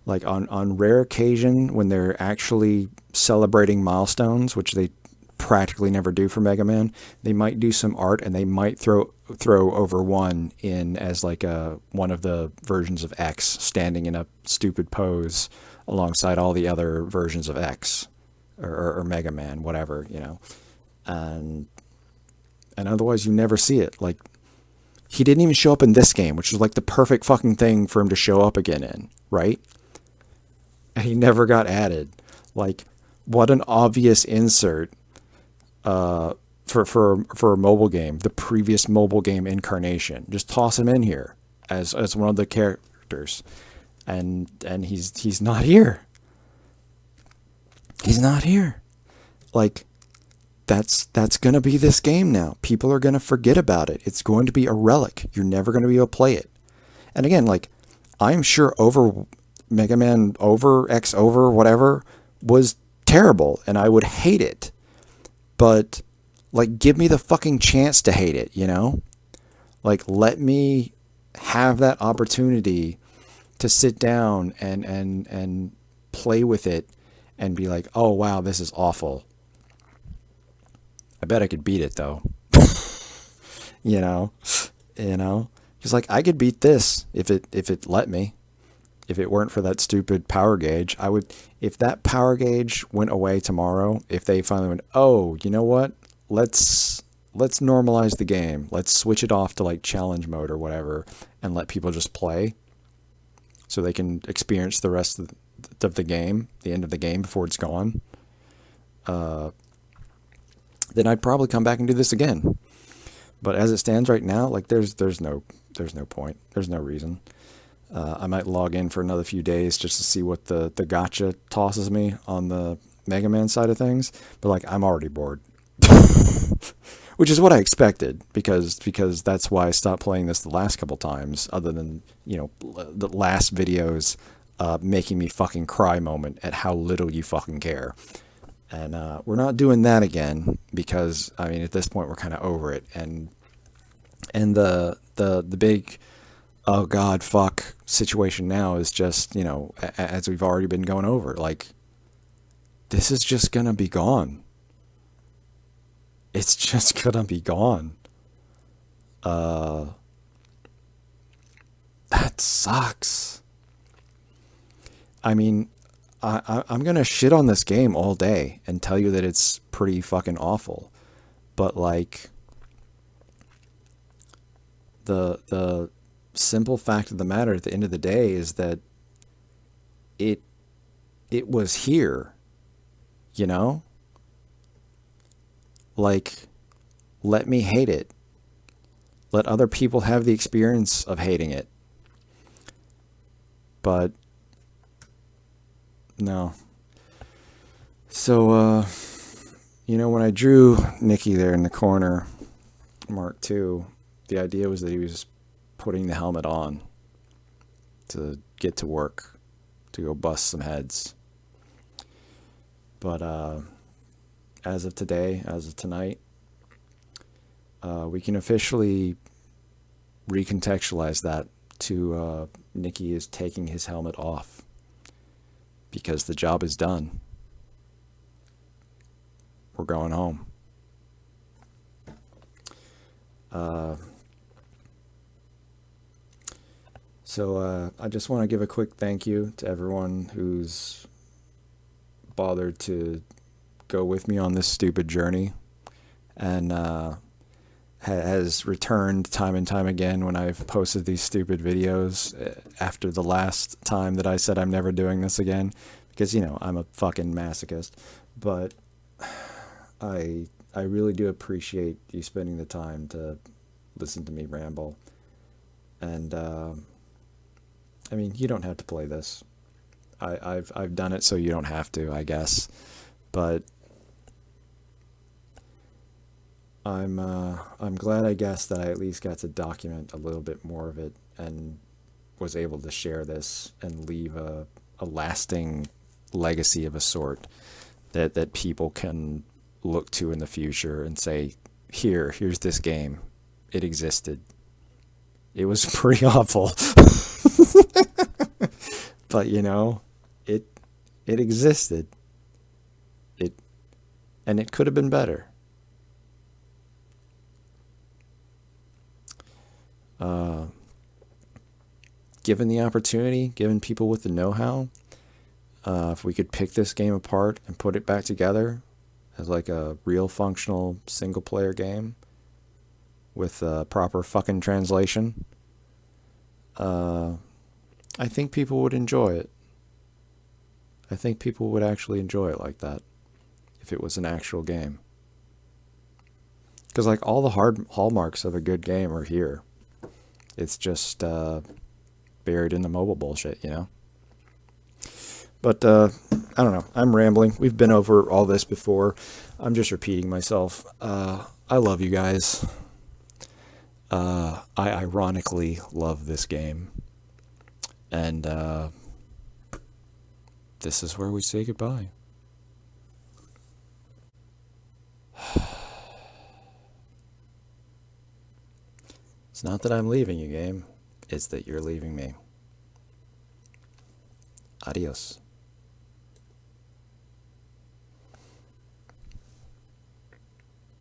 Like on rare occasion when they're actually celebrating milestones, which they practically never do for Mega Man, they might do some art and they might throw Over One in as like one of the versions of X standing in a stupid pose alongside all the other versions of X or Mega Man, whatever, you know. And otherwise you never see it. Like, he didn't even show up in this game, which was like the perfect fucking thing for him to show up again in, right? And he never got added. Like, what an obvious insert for a mobile game, the previous mobile game incarnation. Just toss him in here as one of the characters, and he's not here. He's not here. Like, that's gonna be this game now. People are gonna forget about it. It's going to be a relic. You're never gonna be able to play it. And again, like, I'm sure Over Mega Man Over X Over whatever was terrible, and I would hate it. But like, give me the fucking chance to hate it, you know? Like, let me have that opportunity to sit down and play with it and be like, oh wow, this is awful. I bet I could beat it though. you know, because like I could beat this if it let me. if it weren't for that stupid power gauge, I would, if that power gauge went away tomorrow, if they finally went, oh, you know what? Let's normalize the game. Let's switch it off to like challenge mode or whatever and let people just play so they can experience the rest of the game, the end of the game before it's gone. Then I'd probably come back and do this again. But as it stands right now, like there's no point. There's no reason. I might log in for another few days just to see what the gotcha tosses me on the Megaman side of things. But like, I'm already bored, which is what I expected because that's why I stopped playing this the last couple times. Other than, you know, the last videos making me fucking cry moment at how little you fucking care. And we're not doing that again because, I mean, at this point we're kind of over it. And the big, oh God, fuck situation now is just, you know, as we've already been going over, like, this is just gonna be gone. It's just gonna be gone. That sucks. I mean, I'm gonna shit on this game all day and tell you that it's pretty fucking awful, but like, the simple fact of the matter at the end of the day is that it was here, you know? Like, let me hate it. Let other people have the experience of hating it. But no. So, you know, when I drew Nicky there in the corner, Mark II, the idea was that he was putting the helmet on to get to work, to go bust some heads. But as of today, as of tonight, we can officially recontextualize that to Nicky is taking his helmet off because the job is done. We're going home. So I just want to give a quick thank you to everyone who's bothered to go with me on this stupid journey and has returned time and time again when I've posted these stupid videos after the last time that I said I'm never doing this again because, you know, I'm a fucking masochist. But I really do appreciate you spending the time to listen to me ramble. And I mean, you don't have to play this. I've done it so you don't have to, I guess. But I'm glad, I guess, that I at least got to document a little bit more of it and was able to share this and leave a lasting legacy of a sort that people can look to in the future and say, here's this game. It existed. It was pretty awful. But, you know, it existed. And it could have been better. Given the opportunity, given people with the know-how, if we could pick this game apart and put it back together as like a real functional single-player game with proper fucking translation, I think people would enjoy it. I think people would actually enjoy it like that if it was an actual game. Because like all the hallmarks of a good game are here. It's just buried in the mobile bullshit, you know? But I don't know. I'm rambling. We've been over all this before. I'm just repeating myself. I love you guys. I ironically love this game. And this is where we say goodbye. It's not that I'm leaving you, game. It's that you're leaving me. Adios.